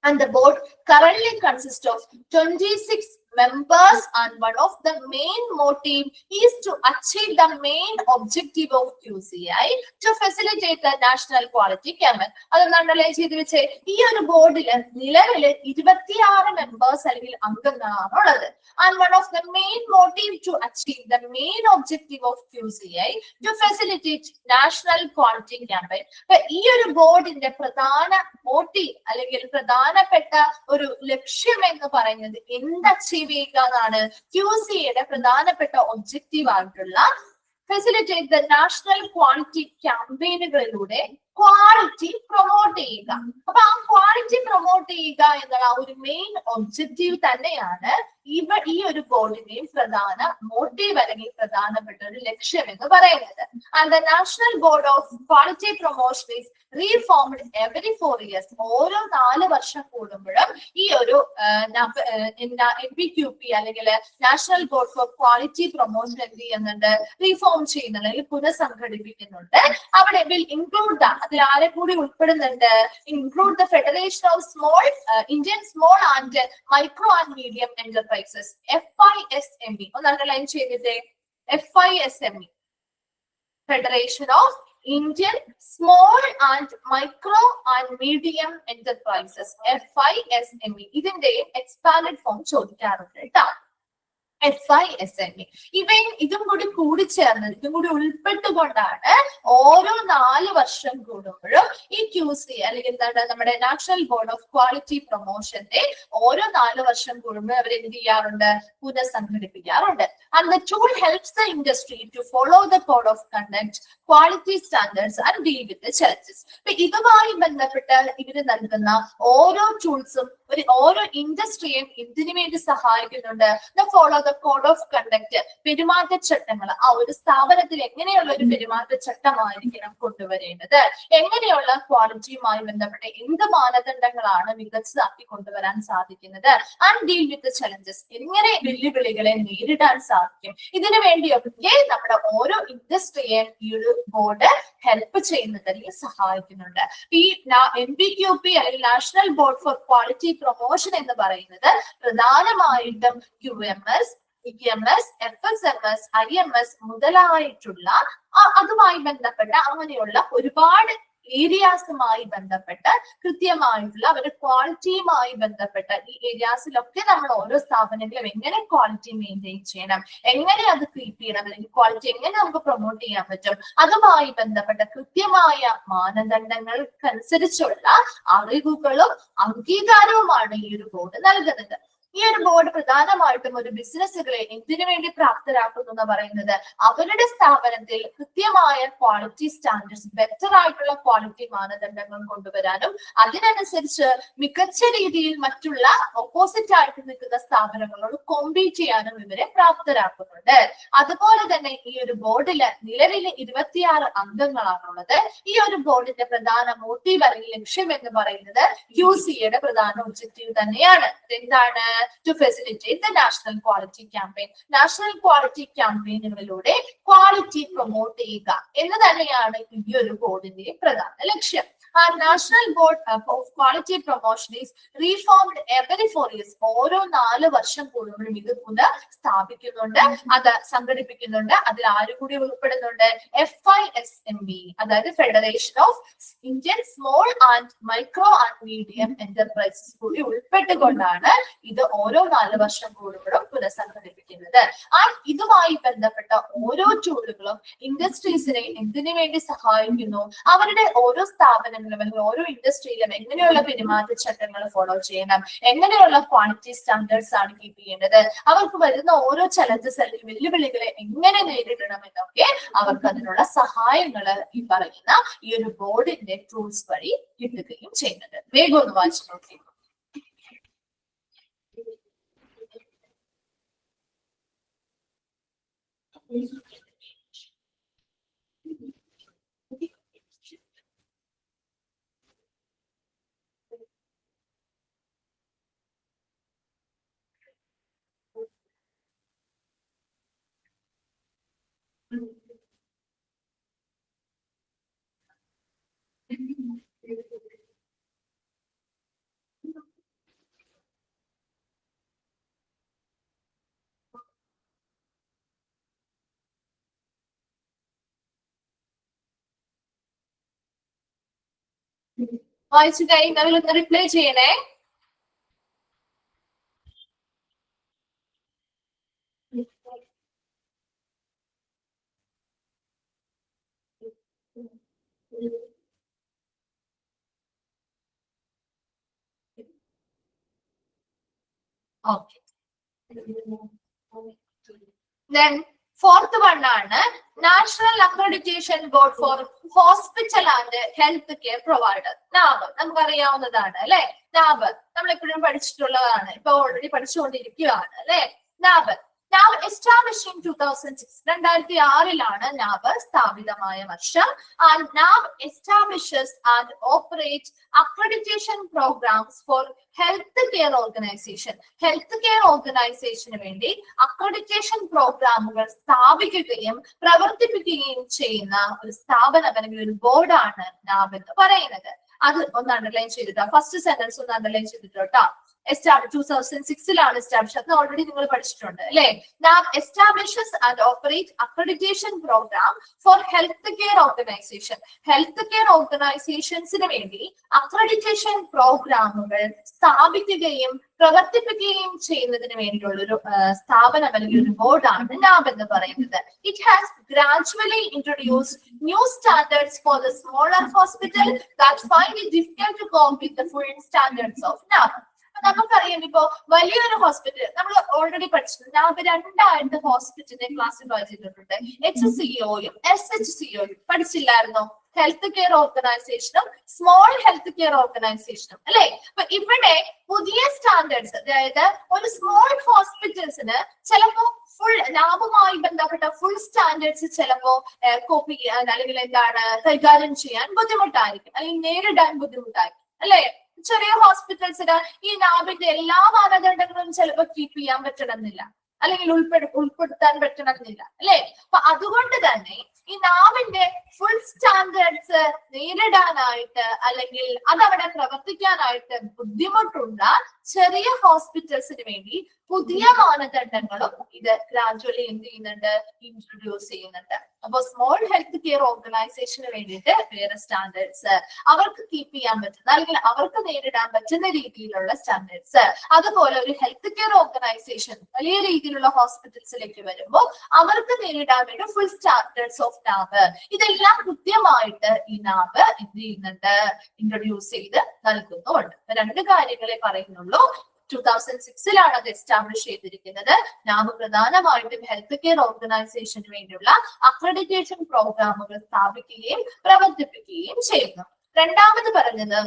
And the board currently consists of 26 members, and one of the main motive is to achieve the main objective of QCI to facilitate the national quality campaign. അതെന്താണല്ലേ ചെയ്തു വെച്ചേ? ഈ ഒരു ബോർഡില് നിലവിൽ 26 മെമ്പേഴ്സ് അല്ലെങ്കിൽ അംഗങ്ങളാണുള്ളത്. And one of the main motive to achieve the main objective of QCI to facilitate national quality campaign. അപ്പൊ ഈ ഒരു ബോർഡിന്റെ പ്രധാന മോട്ടീവ് അല്ലെങ്കിൽ പ്രധാനപ്പെട്ട ഒരു ലക്ഷ്യം എന്ന് പറയുന്നത് എന്ത് അച്ചീവ് ചെയ്യുക എന്നാണ്? QCയുടെ പ്രധാനപ്പെട്ട ഒബ്ജക്റ്റീവ് ആയിട്ടുള്ള ഫെസിലിറ്റേറ്റ് ദ നാഷണൽ ക്വാളിറ്റി ക്യാമ്പയിനുകളിലൂടെ ക്വാളിറ്റി പ്രൊമോട്ട് ചെയ്യുക. അപ്പൊ ആ ക്വാളിറ്റി പ്രൊമോട്ട് ചെയ്യുക എന്നുള്ള ഒരു മെയിൻ ഒബ്ജക്റ്റീവ് തന്നെയാണ് ഈ ഒരു ബോർഡിന്റെയും പ്രധാന മോട്ടീവ് അല്ലെങ്കിൽ പ്രധാനപ്പെട്ട ഒരു ലക്ഷ്യം എന്ന് പറയുന്നത്. And the national board of quality promotion is reformed every 4 years. ഓരോ 4 വർഷം കൂടുമ്പോഴും ഈ ഒരു NBQP അല്ലെങ്കിൽ national board for quality promotion എന്ത് ചെയ്യുന്നുണ്ട്? റീഫോം ചെയ്യുന്നുണ്ട് അല്ലെങ്കിൽ പുനഃസംഘടിപ്പിക്കുന്നുണ്ട്. അവിടെ വിൽ ഇൻക്ലൂഡ് അതിൽ ആരെ കൂടി ഉൾപ്പെടുന്നുണ്ട്? Include the federation of small Indian small and micro and medium enterprises, FISME. ഒന്ന് അണ്ടർലൈൻ ചെയ്തിട്ടേ, FISME, federation of Indian small and micro and medium enterprises, FISME. ഇതിന്റെ എക്സ്പാൻഡഡ് ഫോം ചോദിക്കാറുണ്ട് കേട്ടോ. FISME. ഇതും കൂടി കൂടിച്ചേർന്നത്, ഇതും കൂടി ഉൾപ്പെട്ടുകൊണ്ടാണ് ഓരോ 4 വർഷം കൂടുമ്പോഴും ഈ QC അല്ലെങ്കിൽ എന്താണ് നമ്മുടെ നാഷണൽ ബോർഡ് ഓഫ് ക്വാളിറ്റി പ്രൊമോഷന്റെ ഓരോ 4 വർഷം കൂടുമ്പോൾ അവർ എന്ത് ചെയ്യാറുണ്ട്? പുനഃസംഘടിപ്പിക്കാറുണ്ട്. And the tool helps the industry to follow the code of conduct, quality standards and deal with the challenges. അപ്പൊ ഇതുമായി ബന്ധപ്പെട്ട് ഇവര് നൽകുന്ന ഓരോ ടൂൾസും ഓരോ ഇൻഡസ്ട്രിയും ഇതിനു വേണ്ടി സഹായിക്കുന്നുണ്ട്. Follow the code of conduct, പെരുമാറ്റച്ചട്ടങ്ങൾ. ആ ഒരു സ്ഥാപനത്തിൽ എങ്ങനെയുള്ള ഒരു പെരുമാറ്റച്ചട്ടമായിരിക്കണം കൊണ്ടുവരേണ്ടത്, എങ്ങനെയുള്ള ക്വാളിറ്റിയുമായി ബന്ധപ്പെട്ട് എന്ത് മാനദണ്ഡങ്ങളാണ് മികച്ചതാക്കി കൊണ്ടുവരാൻ സാധിക്കുന്നത്, ആൻഡ് ഡീൽ വിത്ത് ചലഞ്ചസ്, എങ്ങനെ വെല്ലുവിളികളെ നേരിടാൻ സാധിക്കും. ഇതിനു വേണ്ടിയൊക്കെ നമ്മുടെ ഓരോ ഇൻഡസ്ട്രിയെയും ഈ ഒരു ബോർഡ് ഹെൽപ്പ് ചെയ്യുന്നത് അല്ലെങ്കിൽ സഹായിക്കുന്നുണ്ട്. ഈ NBQP അല്ലെങ്കിൽ national board for quality promotion എന്ന് പറയുന്നത് പ്രധാനമായിട്ടും QMS, EMS, FSMS, IMS മുതലായിട്ടുള്ള അതുമായി ബന്ധപ്പെട്ട അങ്ങനെയുള്ള ഒരുപാട് ഏരിയാസുമായി ബന്ധപ്പെട്ട് കൃത്യമായിട്ടുള്ള അവരുടെ ക്വാളിറ്റിയുമായി ബന്ധപ്പെട്ട ഈ ഏരിയാസിലൊക്കെ നമ്മൾ ഓരോ സ്ഥാപനങ്ങളും എങ്ങനെ ക്വാളിറ്റി മെയിൻറ്റെയിൻ ചെയ്യണം, എങ്ങനെ അത് കീപ്പ് ചെയ്യണം, അല്ലെങ്കിൽ ക്വാളിറ്റി എങ്ങനെ നമുക്ക് പ്രൊമോട്ട് ചെയ്യാൻ പറ്റും, അതുമായി ബന്ധപ്പെട്ട കൃത്യമായ മാനദണ്ഡങ്ങൾക്കനുസരിച്ചുള്ള അറിവുകളും അംഗീകാരവുമാണ് ഈ ഒരു ബോർഡ് നൽകുന്നത്. ഈ ഒരു ബോർഡ് പ്രധാനമായിട്ടും ഒരു ബിസിനസ്സുകളെ എന്തിനു വേണ്ടി പ്രാപ്തരാക്കുന്നു എന്ന് പറയുന്നത് അവരുടെ സ്ഥാപനത്തിൽ കൃത്യമായ ക്വാളിറ്റി സ്റ്റാൻഡേർഡ്സ്, ബെറ്റർ ആയിട്ടുള്ള ക്വാളിറ്റി മാനദണ്ഡങ്ങൾ കൊണ്ടുവരാനും അതിനനുസരിച്ച് മികച്ച രീതിയിൽ മറ്റുള്ള ഓപ്പോസിറ്റ് ആയിട്ട് നിൽക്കുന്ന സ്ഥാപനങ്ങളോട് കോമ്പീറ്റ് ചെയ്യാനും ഇവരെ പ്രാപ്തരാക്കുന്നുണ്ട്. അതുപോലെ തന്നെ ഈ ഒരു ബോർഡില് നിലവിൽ 26 അംഗങ്ങളാണുള്ളത്. ഈ ഒരു ബോർഡിന്റെ പ്രധാന മോട്ടീവ് അല്ലെങ്കിൽ ലക്ഷ്യം എന്ന് പറയുന്നത് QCയുടെ പ്രധാന ഒബ്ജക്റ്റീവ് തന്നെയാണ്. എന്താണ്? To facilitate the national quality campaign. National quality ക്യാമ്പയിനുകളിലൂടെ ക്വാളിറ്റി പ്രൊമോട്ട് ചെയ്യുക എന്ന് തന്നെയാണ് ഈ ഒരു ബോർഡിന്റെ പ്രധാന ലക്ഷ്യം. And National Board of Quality Promotion is reformed every 4 years. ഓരോ 4 വർഷം കൂടുമ്പോഴും ഇത് പുനഃസ്ഥാപിക്കുന്നുണ്ട്, അത് സംഘടിപ്പിക്കുന്നുണ്ട്. അതിൽ ആരും കൂടി ഉൾപ്പെടുന്നുണ്ട്? FISMB, അതായത് federation of Indian small and micro and medium enterprises കൂടി ഉൾപ്പെട്ടുകൊണ്ടാണ് ഇത് ഓരോ 4 വർഷം കൂടുമ്പോഴും പുനഃസംഘടിപ്പിക്കുന്നത്. ഇതുമായി ബന്ധപ്പെട്ട ഓരോ ടൂളുകളും ഇൻഡസ്ട്രീസിനെ എന്തിനു വേണ്ടി സഹായിക്കുന്നു? അവരുടെ ഓരോ സ്ഥാപനങ്ങളും അല്ലെങ്കിൽ ഓരോ ഇൻഡസ്ട്രിയിലും എങ്ങനെയുള്ള പെരുമാറ്റച്ചട്ടങ്ങൾ ഫോളോ ചെയ്യണം, എങ്ങനെയുള്ള ക്വാളിറ്റി സ്റ്റാൻഡേർഡ്സ് ആണ് കീപ്പ് ചെയ്യേണ്ടത്, അവർക്ക് വരുന്ന ഓരോ ചലഞ്ചസ് അല്ലെങ്കിൽ വെല്ലുവിളികളെ എങ്ങനെ നേരിടണം എന്നൊക്കെ അവർക്ക് അതിനുള്ള സഹായങ്ങൾ ഈ പറയുന്ന ഈ ഒരു ബോർഡിന്റെ ടൂൾസ് വഴി കിട്ടുകയും ചെയ്യുന്നുണ്ട്. വേഗം ഒന്ന് വായിച്ചു നോക്കി. വായിച്ചു കഴിഞ്ഞവരൊന്ന് റിപ്ലൈ ചെയ്യണേ. ഓക്കെ. Then fourth one ആണ് national accreditation board for hospital and health care provider. NAB നമുക്കറിയാവുന്നതാണ് അല്ലെ. നാബ് നമ്മൾ എപ്പോഴും പഠിച്ചിട്ടുള്ളതാണ്, ഇപ്പൊ ഓൾറെഡി പഠിച്ചുകൊണ്ടിരിക്കുകയാണ് അല്ലെ. നാബ് established in 2006. 2006 നാബ് സ്ഥാപിതമായ വർഷം. And NAB establishes and operates accreditation programs for health care organization. Health care organization വേണ്ടി അക്രഡിറ്റേഷൻ പ്രോഗ്രാമുകൾ സ്ഥാപിക്കുകയും പ്രവർത്തിപ്പിക്കുകയും ചെയ്യുന്ന ഒരു സ്ഥാപനം അല്ലെങ്കിൽ ഒരു ബോർഡാണ് നാബ് എന്ന് പറയുന്നത്. അത് ഒന്ന് അണ്ടർലൈൻ ചെയ്തിട്ടോ, ഫസ്റ്റ് സെന്റൻസ് ഒന്ന് അണ്ടർലൈൻ ചെയ്തിട്ടോ. 2006 എസ്റ്റാബ്ലിഷ്, അത് ഓൾറെഡി നിങ്ങൾ പഠിച്ചിട്ടുണ്ട് അല്ലെ. NAB establishes and operates accreditation program for health care organization. Health care ഓർഗനൈസേഷൻസിന് വേണ്ടി അക്രഡിറ്റേഷൻ പ്രോഗ്രാമുകൾ സ്ഥാപിക്കുകയും പ്രവർത്തിപ്പിക്കുകയും ചെയ്യുന്നതിന് വേണ്ടിയുള്ള ഒരു സ്ഥാപനം അല്ലെങ്കിൽ ഒരു ബോർഡാണ് നാബ് എന്ന് പറയുന്നത്. It has gradually introduced new standards for the smaller hospital that find it difficult to cope with the full standards of NAB. നമുക്കറിയാം, ഇപ്പോ വലിയൊരു ഹോസ്പിറ്റൽ നമ്മൾ ഓൾറെഡി പഠിച്ചിട്ടുണ്ട്. നാബ് 2 ഹോസ്പിറ്റലിനെ ക്ലാസിഫൈ ചെയ്തിട്ടുണ്ട്. HCOയും SHCOയും പഠിച്ചില്ലായിരുന്നോ? ഹെൽത്ത് കെയർ ഓർഗനൈസേഷനും സ്മോൾ ഹെൽത്ത് കെയർ ഓർഗനൈസേഷനും അല്ലെ. അപ്പൊ ഇവിടെ പുതിയ സ്റ്റാൻഡേർഡ്സ്, അതായത് ഒരു സ്മോൾ ഹോസ്പിറ്റൽസിന് ചിലപ്പോ ഫുൾ നാബുമായി ബന്ധപ്പെട്ട ഫുൾ സ്റ്റാൻഡേർഡ്സ് ചിലപ്പോ കോപ്പി ചെയ്യാൻ അല്ലെങ്കിൽ എന്താണ് കൈകാര്യം ചെയ്യാൻ ബുദ്ധിമുട്ടായിരിക്കും, അല്ലെങ്കിൽ നേരിടാൻ ബുദ്ധിമുട്ടായിരിക്കും അല്ലെ. ചെറിയ ഹോസ്പിറ്റൽസിന് ഈ നാബിന്റെ എല്ലാ മാനദണ്ഡങ്ങളും ചിലപ്പോൾ കീപ്പ് ചെയ്യാൻ പറ്റണമെന്നില്ല, അല്ലെങ്കിൽ ഉൾപ്പെടുത്താൻ പറ്റണമെന്നില്ല അല്ലെ. അപ്പൊ അതുകൊണ്ട് തന്നെ ഈ നാബിന്റെ ഫുൾ സ്റ്റാൻഡേർഡ്സ് നേരിടാനായിട്ട് അല്ലെങ്കിൽ അതവിടെ പ്രവർത്തിക്കാനായിട്ട് ബുദ്ധിമുട്ടുള്ള ചെറിയ ഹോസ്പിറ്റൽസിന് വേണ്ടി പുതിയ മാനദണ്ഡങ്ങളും ഇത് ഗ്രാജുവലി എന്ത് ചെയ്യുന്നുണ്ട്, ഇൻട്രൊഡ്യൂസ് ചെയ്യുന്നുണ്ട്. അപ്പൊ സ്മോൾ ഹെൽത്ത് കെയർ ഓർഗനൈസേഷന് വേണ്ടിയിട്ട് വേറെ സ്റ്റാൻഡേർഡ്സ്, അവർക്ക് കീപ്പ് ചെയ്യാൻ പറ്റുന്ന അല്ലെങ്കിൽ അവർക്ക് നേരിടാൻ പറ്റുന്ന രീതിയിലുള്ള സ്റ്റാൻഡേർഡ്സ്. അതുപോലെ ഒരു ഹെൽത്ത് കെയർ ഓർഗനൈസേഷൻ വലിയ രീതിയിലുള്ള ഹോസ്പിറ്റൽസിലേക്ക് വരുമ്പോൾ അവർക്ക് നേരിടാൻ വേണ്ടി ഫുൾ സ്റ്റാൻഡേർഡ്സ് ഓഫ് നാബ്, ഇതെല്ലാം കൃത്യമായിട്ട് ഈ നാബ് എന്ത് ചെയ്യുന്നുണ്ട്, ഇൻട്രൊഡ്യൂസ് ചെയ്ത് നൽകുന്നുണ്ട്. 2 കാര്യങ്ങളെ പറയുന്നുള്ളൂ. 2006 അത് എസ്റ്റാബ്ലിഷ് ചെയ്തിരിക്കുന്നത്. നാബ് പ്രധാനമായിട്ടും ഹെൽത്ത് കെയർ ഓർഗനൈസേഷന് വേണ്ടിയുള്ള അക്രഡിറ്റേഷൻ പ്രോഗ്രാമുകൾ സ്ഥാപിക്കുകയും പ്രവർത്തിപ്പിക്കുകയും ചെയ്യുന്നു. രണ്ടാമത് പറഞ്ഞത്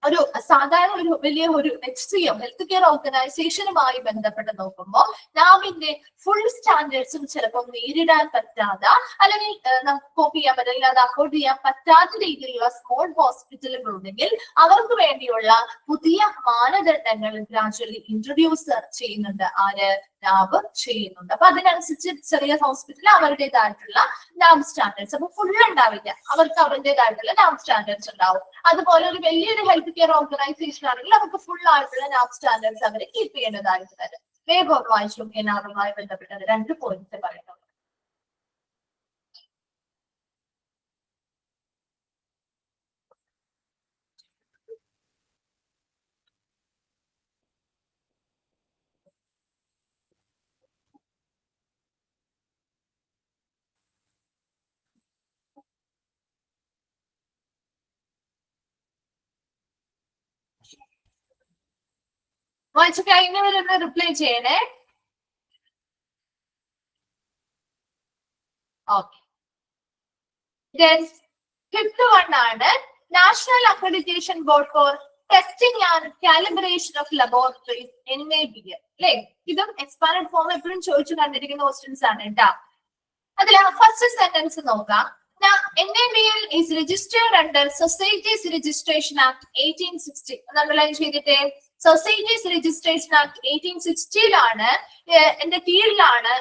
ഒരു സാധാരണ ഒരു വലിയ ഒരു HCO ഹെൽത്ത് കെയർ ഓർഗനൈസേഷനുമായി ബന്ധപ്പെട്ട് നോക്കുമ്പോൾ നാബിന്റെ ഫുൾ സ്റ്റാൻഡേർഡ്സും ചിലപ്പോൾ നേരിടാൻ പറ്റാത്ത അല്ലെങ്കിൽ നമുക്ക് കോപ്പി ചെയ്യാൻ പറ്റില്ല, അത് അക്കോർഡ് ചെയ്യാൻ പറ്റാത്ത രീതിയിലുള്ള സ്മോൾ ഹോസ്പിറ്റലുകൾ ഉണ്ടെങ്കിൽ അവർക്ക് വേണ്ടിയുള്ള പുതിയ മാനദണ്ഡങ്ങൾ ഗ്രാജുവലി ഇൻട്രൊഡ്യൂസ് ചെയ്യുന്നുണ്ട് ആര്, ലാബ് ചെയ്യുന്നുണ്ട്. അപ്പൊ അതിനനുസരിച്ച് ചെറിയ ഹോസ്പിറ്റൽ അവരുടേതായിട്ടുള്ള ലാബ് സ്റ്റാൻഡേർഡ്സ്, അപ്പൊ ഫുൾ ഉണ്ടാവില്ല, അവർക്ക് അവരുടേതായിട്ടുള്ള ലാബ് സ്റ്റാൻഡേർഡ്സ് ഉണ്ടാവും. അതുപോലെ ഒരു വലിയൊരു ഹെൽത്ത് കെയർ ഓർഗനൈസേഷൻ ആണെങ്കിൽ അവർക്ക് ഫുൾ ആയിട്ടുള്ള ലാബ് സ്റ്റാൻഡേർഡ്സ് അവർ കീപ്പ് ചെയ്യേണ്ടതായിട്ട് വരും. വേഗം വായിച്ചു എൻആറുമായി ബന്ധപ്പെട്ടത് 2 പോയിന്റ്സ് പറയുന്നു. വായിച്ചു കഴിഞ്ഞവരൊന്ന് റിപ്ലൈ ചെയ്യണേ. ഓക്കെ, ഫിഫ്ത് വൺ ആണ് national accreditation board for testing and calibration of laboratories NABL. അല്ലെ, ഇതും എക്സ്പാൻഡ് ഫോം എപ്പോഴും ചോദിച്ചു കണ്ടിരിക്കുന്ന ക്വസ്റ്റ്യൻസ് ആണ് കേട്ടോ. അതിൽ ഫസ്റ്റ് സെന്റൻസ് നോക്കാം. Now, NABL is registered under Societies Registration Act 1860. Underline ചെയ്തിട്ടേ, Societies Registration Act 1860 എന്റെ കീഴിലാണ്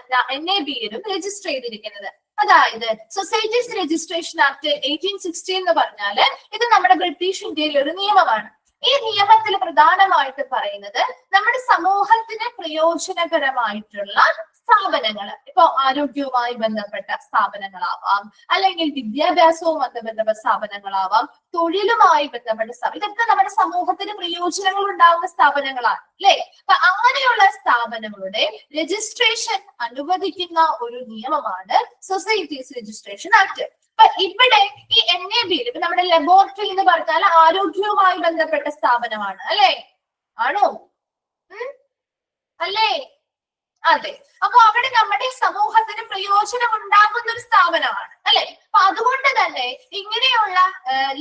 NABL രജിസ്റ്റർ ചെയ്തിരിക്കുന്നത്. അതായത് സൊസൈറ്റീസ് രജിസ്ട്രേഷൻ ആക്ട് 1860 എന്ന് പറഞ്ഞാല് ഇത് നമ്മുടെ ബ്രിട്ടീഷ് ഇന്ത്യയിലെ ഒരു നിയമമാണ്. ഈ നിയമത്തിൽ പ്രധാനമായിട്ട് പറയുന്നത് നമ്മുടെ സമൂഹത്തിന് പ്രയോജനകരമായിട്ടുള്ള സ്ഥാപനങ്ങൾ, ഇപ്പൊ ആരോഗ്യവുമായി ബന്ധപ്പെട്ട സ്ഥാപനങ്ങളാവാം, അല്ലെങ്കിൽ വിദ്യാഭ്യാസവുമായി ബന്ധപ്പെട്ട സ്ഥാപനങ്ങളാവാം, തൊഴിലുമായി ബന്ധപ്പെട്ട ഇതൊക്കെ നമ്മുടെ സമൂഹത്തിന് പ്രയോജനങ്ങൾ ഉണ്ടാകുന്ന സ്ഥാപനങ്ങളാണ് അല്ലെ. അപ്പൊ അങ്ങനെയുള്ള സ്ഥാപനങ്ങളുടെ രജിസ്ട്രേഷൻ അനുവദിക്കുന്ന ഒരു നിയമമാണ് സൊസൈറ്റീസ് രജിസ്ട്രേഷൻ ആക്ട്. അപ്പൊ ഇവിടെ ഈ NABL ഇപ്പൊ നമ്മുടെ ലബോറട്ടറി എന്ന് പറഞ്ഞാൽ ആരോഗ്യവുമായി ബന്ധപ്പെട്ട സ്ഥാപനമാണ് അല്ലെ, ആണോ? അല്ലേ? അതെ. അപ്പൊ അവിടെ നമ്മുടെ സമൂഹത്തിന് പ്രയോജനം ഉണ്ടാകുന്ന ഒരു സ്ഥാപനമാണ് അല്ലെ. അപ്പൊ അതുകൊണ്ട് തന്നെ ഇങ്ങനെയുള്ള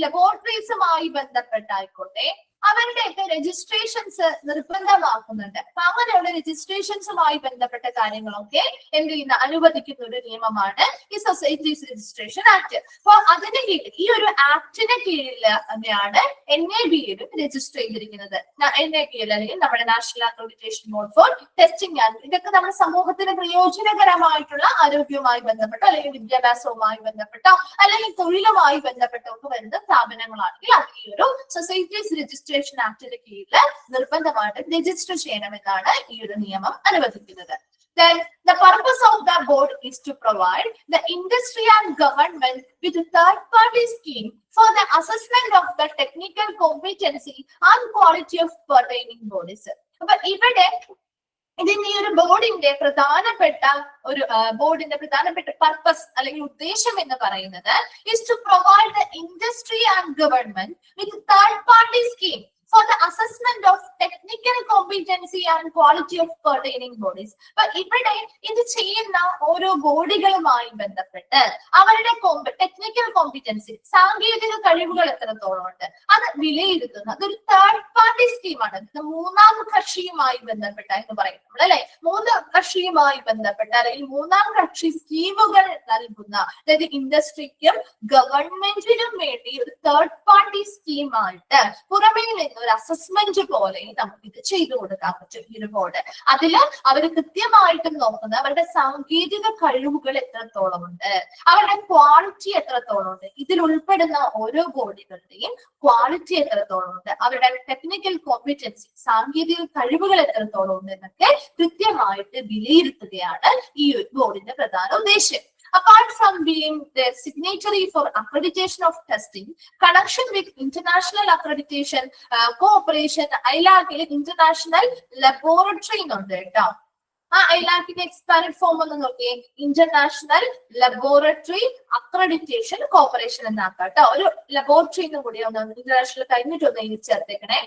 ലബോറട്ടറീസുമായി ബന്ധപ്പെട്ടായിക്കോട്ടെ അവരുടെയൊക്കെ രജിസ്ട്രേഷൻസ് നിർബന്ധമാക്കുന്നുണ്ട്. അപ്പൊ അങ്ങനെയുള്ള രജിസ്ട്രേഷൻസുമായി ബന്ധപ്പെട്ട കാര്യങ്ങളൊക്കെ എന്ത് ചെയ്യുന്ന അനുവദിക്കുന്ന ഒരു നിയമമാണ് ഈ സൊസൈറ്റീസ് രജിസ്ട്രേഷൻ ആക്ട്. അപ്പൊ അതിന് കീഴിൽ ഈ ഒരു ആക്ടിന് കീഴിൽ തന്നെയാണ് NABL രജിസ്റ്റർ ചെയ്തിരിക്കുന്നത്. NABL അല്ലെങ്കിൽ നമ്മുടെ national accreditation board for testing and ഇതൊക്കെ നമ്മുടെ സമൂഹത്തിന് പ്രയോജനകരമായിട്ടുള്ള ആരോഗ്യവുമായി ബന്ധപ്പെട്ടോ അല്ലെങ്കിൽ വിദ്യാഭ്യാസവുമായി ബന്ധപ്പെട്ടോ അല്ലെങ്കിൽ തൊഴിലുമായി ബന്ധപ്പെട്ടോ ഒക്കെ വരുന്ന സ്ഥാപനങ്ങളാണെങ്കിൽ അത് ഈ ഒരു സൊസൈറ്റീസ് രജിസ്ട്രേഷൻ ആക്ടിന്റെ കീഴിൽ നിർബന്ധമായിട്ട് രജിസ്റ്റർ ചെയ്യണമെന്നാണ് ഈ ഒരു നിയമം അനുവദിക്കുന്നത്. Then the purpose of the board is to provide the industry and government with a third-party scheme for the assessment of the technical competency and quality of pertaining bodies. അപ്പൊ ഇവിടെ ഇതിന് ഈ ഒരു ബോർഡിന്റെ പ്രധാനപ്പെട്ട പർപ്പസ് അല്ലെങ്കിൽ ഉദ്ദേശം എന്ന് പറയുന്നത് is to provide the industry and government with a third-party scheme for the assessment of technical competency and quality of pertaining bodies. അപ്പൊ ഇവിടെ ഇത് ചെയ്യുന്ന ഓരോ ബോഡികളുമായി ബന്ധപ്പെട്ട് അവരുടെ ടെക്നിക്കൽ കോമ്പിറ്റൻസി സാങ്കേതിക കഴിവുകൾ എത്രത്തോളം ഉണ്ട് അത് വിലയിരുത്തുന്ന അതൊരു തേർഡ് പാർട്ടി സ്കീമാണ്. മൂന്നാം കക്ഷിയുമായി ബന്ധപ്പെട്ട എന്ന് പറയും നമ്മൾ അല്ലെ. മൂന്നാം കക്ഷിയുമായി ബന്ധപ്പെട്ട അല്ലെങ്കിൽ മൂന്നാം കക്ഷി സ്കീമുകൾ നൽകുന്ന, അതായത് ഇൻഡസ്ട്രിക്കും ഗവൺമെന്റിനും വേണ്ടി ഒരു തേർഡ് പാർട്ടി സ്കീമായിട്ട് പുറമേ നിന്ന് ഒരു അസസ്മെന്റ് പോലെ നമുക്ക് ഇത് ചെയ്തു കൊടുക്കാൻ പറ്റും ഈ ഒരു ബോർഡ്. അതില് അവർ കൃത്യമായിട്ടും നോക്കുന്നത് അവരുടെ സാങ്കേതിക കഴിവുകൾ എത്രത്തോളം ഉണ്ട്, അവരുടെ ക്വാളിറ്റി എത്രത്തോളം ഉണ്ട്, ഇതിൽ ഉൾപ്പെടുന്ന ഓരോ ബോഡികളുടെയും ക്വാളിറ്റി എത്രത്തോളം ഉണ്ട്, അവരുടെ ടെക്നിക്കൽ കോമ്പിറ്റൻസി സാങ്കേതിക കഴിവുകൾ എത്രത്തോളം ഉണ്ട് എന്നൊക്കെ കൃത്യമായിട്ട് വിലയിരുത്തുകയാണ് ഈ ഒരു ബോർഡിന്റെ പ്രധാന ഉദ്ദേശം. Apart from being their signatory for accreditation of testing, connection with international accreditation, cooperation, ILAC international laboratory ഉണ്ട് കേട്ടോ. ആ ILACന്റെ എക്സ്പാൻഡ് ഫോം ഒന്ന് നോക്കിയേ, ഇന്റർനാഷണൽ ലബോറട്ടറി അക്രഡിറ്റേഷൻ കോർപ്പറേഷൻ എന്നാക്കാം കേട്ടോ. ഒരു ലബോറട്ടറി എന്നും കൂടി ഒന്ന് ഇന്റർനാഷണൽ കഴിഞ്ഞിട്ടൊന്ന് എഴുതി ചേർത്തേക്കണേ.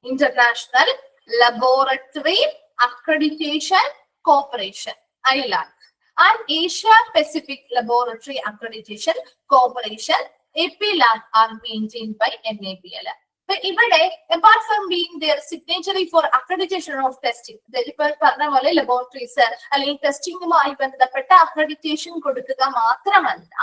International laboratory accreditation corporation ILAC and Asia Pacific Laboratory Accreditation Corporation APLAC are maintained by NABL. But ഇവിടെ apart from being their signatory for accreditation of testing, ഇപ്പോൾ പറഞ്ഞ പോലെ ലബോറട്ടറീസ് അല്ലെങ്കിൽ ടെസ്റ്റിംഗുമായി ബന്ധപ്പെട്ട അക്രഡിറ്റേഷൻ കൊടുക്കുക മാത്രമല്ല,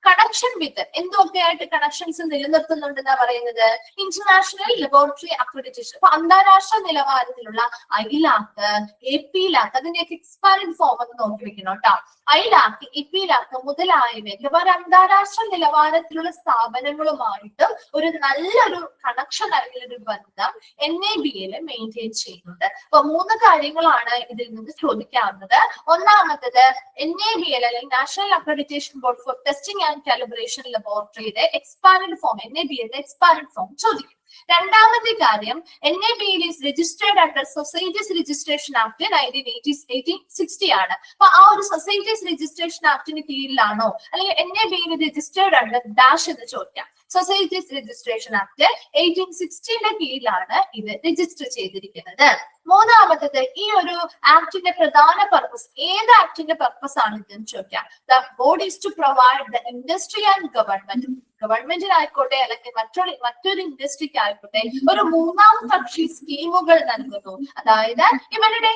കണക്ഷൻ വിത്ത് എന്തൊക്കെയായിട്ട് കണക്ഷൻസ് നിലനിർത്തുന്നുണ്ടെന്നാ പറയുന്നത്? International laboratory accreditation. അപ്പൊ അന്താരാഷ്ട്ര നിലവാരത്തിലുള്ള ഐലാക്ക്, എപിലാക്ക്, അതിന്റെയൊക്കെ എക്സ്പാൻഡ് ഫോം ഒന്ന് നോക്കി വെക്കണം കേട്ടോ. ഐലാക്ക്, എപിലാക്ക് മുതലായവയൊക്കെ ഒരു അന്താരാഷ്ട്ര നിലവാരത്തിലുള്ള സ്ഥാപനങ്ങളുമായിട്ട് ഒരു നല്ലൊരു കണക്ഷൻ അല്ലെങ്കിൽ ഒരു ബന്ധം NABL മെയിൻറ്റെയിൻ ചെയ്യുന്നുണ്ട്. അപ്പൊ 3 കാര്യങ്ങളാണ് ഇതിൽ നിന്ന് ചോദിക്കാവുന്നത്. ഒന്നാമത്തത് NABL അല്ലെങ്കിൽ national accreditation board for testing and calibration ലബോറട്ടറിയുടെ expand form, NABL expand form ചോദിക്കും. രണ്ടാമത്തെ കാര്യം, NABL is registered under Societies Registration Act 1860 ആണ്. അപ്പൊ ആ ഒരു സൊസൈറ്റീസ് രജിസ്ട്രേഷൻ ആക്ടിന് കീഴിലാണോ അല്ലെങ്കിൽ NABL രജിസ്റ്റേർഡ് അണ്ടർ ഡാഷ് എന്ന് ചോദിക്കാം. സൊസൈറ്റീസ് രജിസ്ട്രേഷൻ ആക്ട് 1860 കീഴിലാണ് ഇത് രജിസ്റ്റർ ചെയ്തിരിക്കുന്നത്. മൂന്നാമത്തത്, ഈ ഒരു ആക്ടിന്റെ പ്രധാന പർപ്പസ്, ഏത് ആക്ടിന്റെ പർപ്പസ് ആണ് ഇതെന്ന് ചോദിക്കാം. The board is to provide the industry and government. ഗവൺമെന്റിനായിക്കോട്ടെ അല്ലെങ്കിൽ മറ്റൊരു ഇൻഡസ്ട്രിക്ക് ആയിക്കോട്ടെ ഒരു മൂന്നാം കക്ഷി സ്കീമുകൾ നൽകുന്നു. അതായത് ഇവരുടെ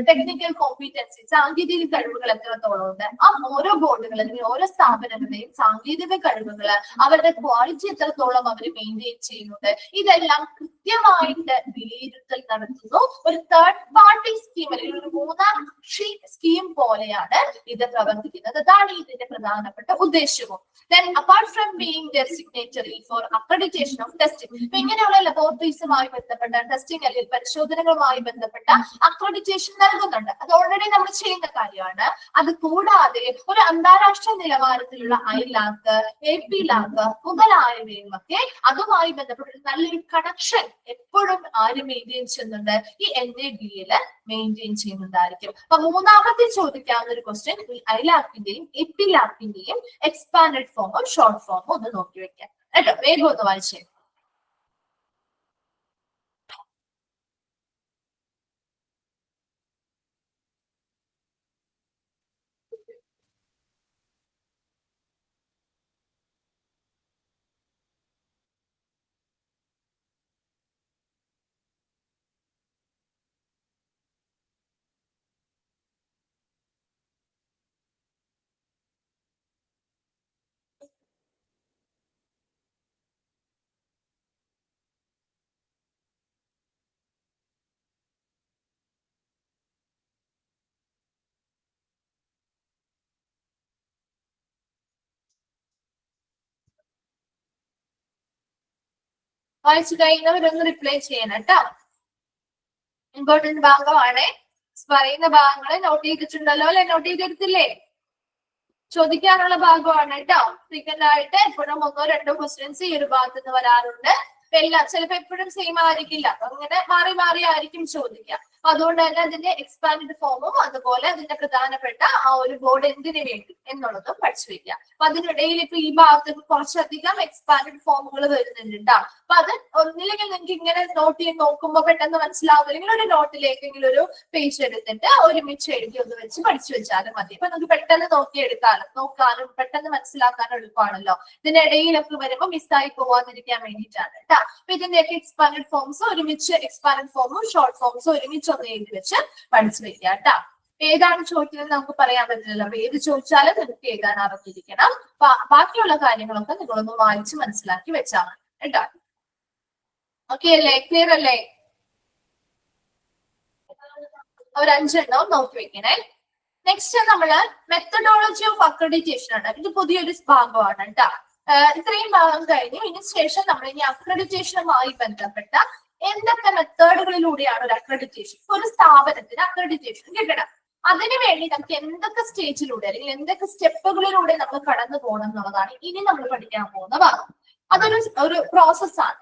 ടെക്നിക്കൽ കോമ്പീറ്റൻസി, സാങ്കേതിക കഴിവുകൾ എത്രത്തോളം ഉണ്ട്, ആ ഓരോ ബോർഡുകൾ അല്ലെങ്കിൽ ഓരോ സ്ഥാപനങ്ങളുടെയും സാങ്കേതിക കഴിവുകൾ, അവരുടെ ക്വാളിറ്റി എത്രത്തോളം അവർ മെയിൻറ്റെയിൻ ചെയ്യുന്നുണ്ട്, ഇതെല്ലാം കൃത്യമായിട്ട് വിലയിരുത്തൽ നടത്തുന്നു. ഒരു തേർഡ് പാർട്ടി സ്കീം അല്ലെങ്കിൽ ഒരു മൂന്നാം കക്ഷി സ്കീം പോലെയാണ് ഇത് പ്രവർത്തിക്കുന്നത്. അതാണ് ഇതിന്റെ പ്രധാനപ്പെട്ട ഉദ്ദേശവും. Then apart from being their signatory for accreditation of testing, ഇങ്ങനെയുള്ള ലബോറട്ടറീസുമായി ബന്ധപ്പെട്ട ടെസ്റ്റിംഗ് അല്ലെങ്കിൽ പരിശോധനകളുമായി ബന്ധപ്പെട്ട അക്രഡിറ്റേഷൻ നൽകുന്നുണ്ട്. അത് ഓൾറെഡി നമ്മൾ ചെയ്യുന്ന കാര്യമാണ്. അത് കൂടാതെ ഒരു അന്താരാഷ്ട്ര നിലവാരത്തിലുള്ള ഐലാക്ക്, എപിലാക്ക് മുതലായവയും ഒക്കെ അതുമായി ബന്ധപ്പെട്ട നല്ലൊരു കണക്ഷൻ എപ്പോഴും ആര് മെയിൻറ്റെയിൻ ചെയ്യുന്നുണ്ട്? ഈ NABL മെയിൻറ്റെയിൻ ചെയ്യുന്നുണ്ടായിരിക്കും. അപ്പൊ മൂന്നാമത്തെ ചോദിക്കാവുന്ന ഒരു ക്വസ്റ്റ്യൻ, ഈ ഐലാക്കിന്റെയും എപിലാക്കിന്റെയും എക്സ്പാൻഡഡ് ഫോമോ ഷോർട്ട് ഫോമോ ഒന്ന് നോക്കി വെക്കാം കേട്ടോ. വേഗം ഒന്ന് വായിച്ചേ. വായിച്ചു കഴിയുന്നവരൊന്ന് റിപ്ലൈ ചെയ്യണം കേട്ടോ. ഇമ്പോർട്ടന്റ് ഭാഗമാണ്. പറയുന്ന ഭാഗങ്ങളെ നോട്ട് ചെയ്തിട്ടുണ്ടല്ലോ അല്ലെ? നോട്ട് ചെയ്തെടുത്തില്ലേ? ചോദിക്കാനുള്ള ഭാഗമാണ് കേട്ടോ. ഫ്രീക്വന്റ് ആയിട്ട് എപ്പോഴും 1-2 ക്വസ്റ്റ്യൻസ് ഈ ഒരു ഭാഗത്ത് നിന്ന് വരാറുണ്ട്. എല്ലാം ചിലപ്പോ എപ്പോഴും സെയിം ആയിരിക്കില്ല, അങ്ങനെ മാറി മാറി ആയിരിക്കും ചോദിക്കുക. അതുകൊണ്ട് തന്നെ അതിന്റെ എക്സ്പാൻഡ് ഫോമും അതുപോലെ അതിന്റെ പ്രധാനപ്പെട്ട ആ ഒരു ബോർഡ് എന്തിനു വേണ്ടി എന്നുള്ളതും പഠിച്ചു വെക്കുക. അപ്പൊ അതിനിടയിൽ ഇപ്പൊ ഈ ഭാഗത്ത് കുറച്ചധികം എക്സ്പാൻഡ് ഫോമുകൾ വരുന്നുണ്ട്. അപ്പൊ അത് ഒന്നില്ലെങ്കിൽ നിങ്ങൾക്ക് ഇങ്ങനെ നോട്ട് ചെയ്ത് നോക്കുമ്പോൾ പെട്ടെന്ന് മനസ്സിലാവുന്നില്ലെങ്കിൽ ഒരു നോട്ടിലേക്കെങ്കിലും ഒരു പേജ് എടുത്തിട്ട് ഒരുമിച്ച് എഴുതി ഒന്ന് വെച്ച് പഠിച്ചു വെച്ചാലും മതി. അപ്പൊ നമുക്ക് പെട്ടെന്ന് നോക്കാനും പെട്ടെന്ന് മനസ്സിലാക്കാനും എളുപ്പമാണല്ലോ. ഇതിന്റെ ഇടയിലൊക്കെ വരുമ്പോൾ മിസ്സായി പോവാതിരിക്കാൻ വേണ്ടിയിട്ടാണ് കേട്ടോ. അപ്പൊ ഇതിന്റെയൊക്കെ എക്സ്പാൻഡ് ഫോംസ് ഒരുമിച്ച്, എക്സ്പാൻഡ് ഫോമും ഷോർട്ട് ഫോംസും ഒരുമിച്ച് ഒന്ന് എഴുതി വെച്ച് പഠിച്ചു വെക്കുക കേട്ടോ. ഏതാണ് ചോദിക്കുന്നത് നമുക്ക് പറയാൻ പറ്റില്ലല്ലോ. അപ്പൊ ഏത് ചോദിച്ചാലും നിങ്ങൾക്ക് എഴുതാൻ അറിഞ്ഞിരിക്കണം. ബാക്കിയുള്ള കാര്യങ്ങളൊക്കെ നിങ്ങളൊന്ന് വായിച്ച് മനസ്സിലാക്കി വെച്ചാൽ മതി കേട്ടോ. ഓക്കെ അല്ലേ? ക്ലിയർ അല്ലേ? ഒരു 5 എണ്ണവും നോക്കി വെക്കണേ. നെക്സ്റ്റ് നമ്മള് മെത്തഡോളജി ഓഫ് അക്രഡിറ്റേഷൻ ആണ്. ഇത് പുതിയൊരു ഭാഗമാണ് കേട്ടോ. ഇത്രയും ഭാഗം കഴിഞ്ഞു. ഇതിന് ശേഷം നമ്മൾ ഇനി അക്രഡിറ്റേഷനുമായി ബന്ധപ്പെട്ട എന്തൊക്കെ മെത്തേഡുകളിലൂടെയാണ് ഒരു അക്രഡിറ്റേഷൻ, ഒരു സ്ഥാപനത്തിന് അക്രഡിറ്റേഷൻ കിട്ടണം, അതിനുവേണ്ടി നമുക്ക് എന്തൊക്കെ സ്റ്റേജിലൂടെ അല്ലെങ്കിൽ എന്തൊക്കെ സ്റ്റെപ്പുകളിലൂടെ നമ്മൾ കടന്നു പോകണം എന്നുള്ളതാണ് ഇനി നമ്മൾ പഠിക്കാൻ പോകുന്ന ഭാഗം. അതൊരു പ്രോസസ്സാണ്,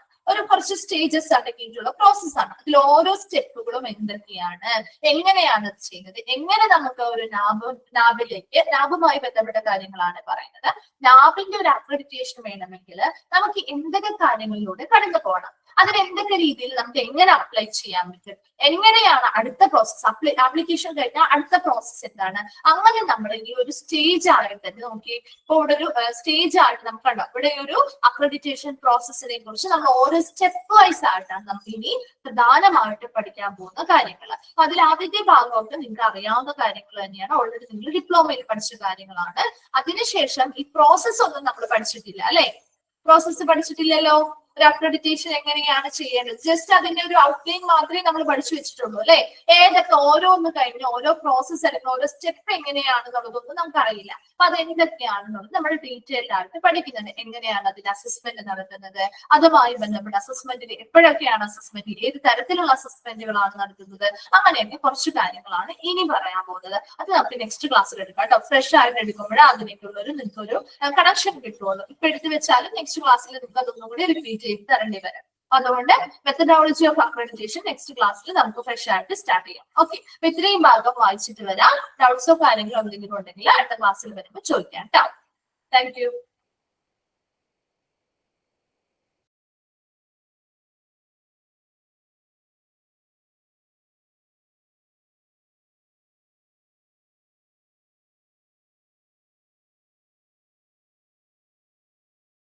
കുറച്ച് സ്റ്റേജസ് അടങ്ങിയിട്ടുള്ള പ്രോസസ്സാണ്. അതിൽ ഓരോ സ്റ്റെപ്പുകളും എന്തൊക്കെയാണ്, എങ്ങനെയാണ് അത് ചെയ്യുന്നത്, എങ്ങനെ നമുക്ക് ഒരു ലാബുമായി ബന്ധപ്പെട്ട കാര്യങ്ങളാണ് പറയുന്നത്. ലാബിന്റെ ഒരു അക്രഡിറ്റേഷൻ വേണമെങ്കിൽ നമുക്ക് എന്തൊക്കെ കാര്യങ്ങളിലൂടെ കടന്നു പോകണം. അതിന് എന്തൊക്കെ രീതിയിൽ നമുക്ക് എങ്ങനെ അപ്ലൈ ചെയ്യാൻ പറ്റും, എങ്ങനെയാണ് അടുത്ത പ്രോസസ് ആപ്ലിക്കേഷൻ കഴിഞ്ഞാൽ അടുത്ത പ്രോസസ് എന്താണ്, അങ്ങനെ നമ്മൾ ഈ ഒരു സ്റ്റേജ് ആയിട്ട് തന്നെ നോക്കി. ഇപ്പൊ ഇവിടെ ഒരു സ്റ്റേജ് ആയിട്ട് നമുക്ക് കണ്ടോ, ഇവിടെ ഒരു അക്രഡിറ്റേഷൻ പ്രോസസ്സിനെ കുറിച്ച് നമ്മൾ ഓരോ സ്റ്റെപ്പ് വൈസ് ആയിട്ടാണ് നമുക്ക് ഇനി പ്രധാനമായിട്ട് പഠിക്കാൻ പോകുന്ന കാര്യങ്ങൾ. അപ്പൊ അതിൽ ആദ്യത്തെ ഭാഗമൊക്കെ നിങ്ങൾക്ക് അറിയാവുന്ന കാര്യങ്ങൾ തന്നെയാണ്, ഓൾറെഡി നിങ്ങൾ ഡിപ്ലോമയിൽ പഠിച്ച കാര്യങ്ങളാണ്. അതിനുശേഷം ഈ പ്രോസസ്സ് ഒന്നും നമ്മൾ പഠിച്ചിട്ടില്ല അല്ലെ, പ്രോസസ്സ് പഠിച്ചിട്ടില്ലല്ലോ. ഒരു അക്രഡിറ്റേഷൻ എങ്ങനെയാണ് ചെയ്യേണ്ടത്, ജസ്റ്റ് അതിന്റെ ഒരു ഔട്ട്ലൈൻ മാത്രമേ നമ്മൾ പഠിച്ചു വെച്ചിട്ടുള്ളൂ അല്ലെ. ഏതൊക്കെ ഓരോന്ന് കഴിഞ്ഞ് ഓരോ പ്രോസസ്സ് അല്ലെങ്കിൽ ഓരോ സ്റ്റെപ്പ് എങ്ങനെയാണെന്നുള്ളതൊന്നും നമുക്ക് അറിയില്ല. അപ്പൊ അത് എന്തൊക്കെയാണെന്നുള്ളത് നമ്മൾ ഡീറ്റെയിൽഡ് ആയിട്ട് പഠിക്കുന്നുണ്ട്. എങ്ങനെയാണ് അതിന്റെ അസസ്മെന്റ് നടത്തുന്നത്, അതുമായി ബന്ധപ്പെട്ട അസസ്മെന്റിൽ എപ്പോഴൊക്കെയാണ് അസസ്മെന്റ്, ഏത് തരത്തിലുള്ള അസസ്മെന്റുകളാണ് നടത്തുന്നത്, അങ്ങനെയൊക്കെ കുറച്ച് കാര്യങ്ങളാണ് ഇനി പറയാൻ പോകുന്നത്. അത് നമുക്ക് നെക്സ്റ്റ് ക്ലാസ്സിൽ എടുക്കാം കേട്ടോ. ഫ്രഷ് ആയിട്ട് എടുക്കുമ്പോഴേ അതിലേക്കുള്ള നിങ്ങൾക്കൊരു കണക്ഷൻ കിട്ടുള്ളൂ. ഇപ്പൊ എടുത്തു വെച്ചാലും നെക്സ്റ്റ് ക്ലാസ്സിൽ നിങ്ങൾക്ക് അതൊന്നും കൂടി റിപ്പീറ്റ് ചെയ്ത് തരേണ്ടി വരും. അതുകൊണ്ട് മെത്തഡോളജി ഓഫ് അക്രഡിറ്റേഷൻ നെക്സ്റ്റ് ക്ലാസ്സിൽ നമുക്ക് ഫ്രഷ് ആയിട്ട് സ്റ്റാർട്ട് ചെയ്യാം. ഓക്കെ, അപ്പൊ ഇത്രയും ഭാഗം വായിച്ചിട്ട് വരാം. ഡൗട്ട്സോ കാര്യങ്ങളോ എന്തെങ്കിലും ഉണ്ടെങ്കിൽ അടുത്ത ക്ലാസ്സിൽ വരുമ്പോൾ ചോദിക്കാം കേട്ടോ. Thank you.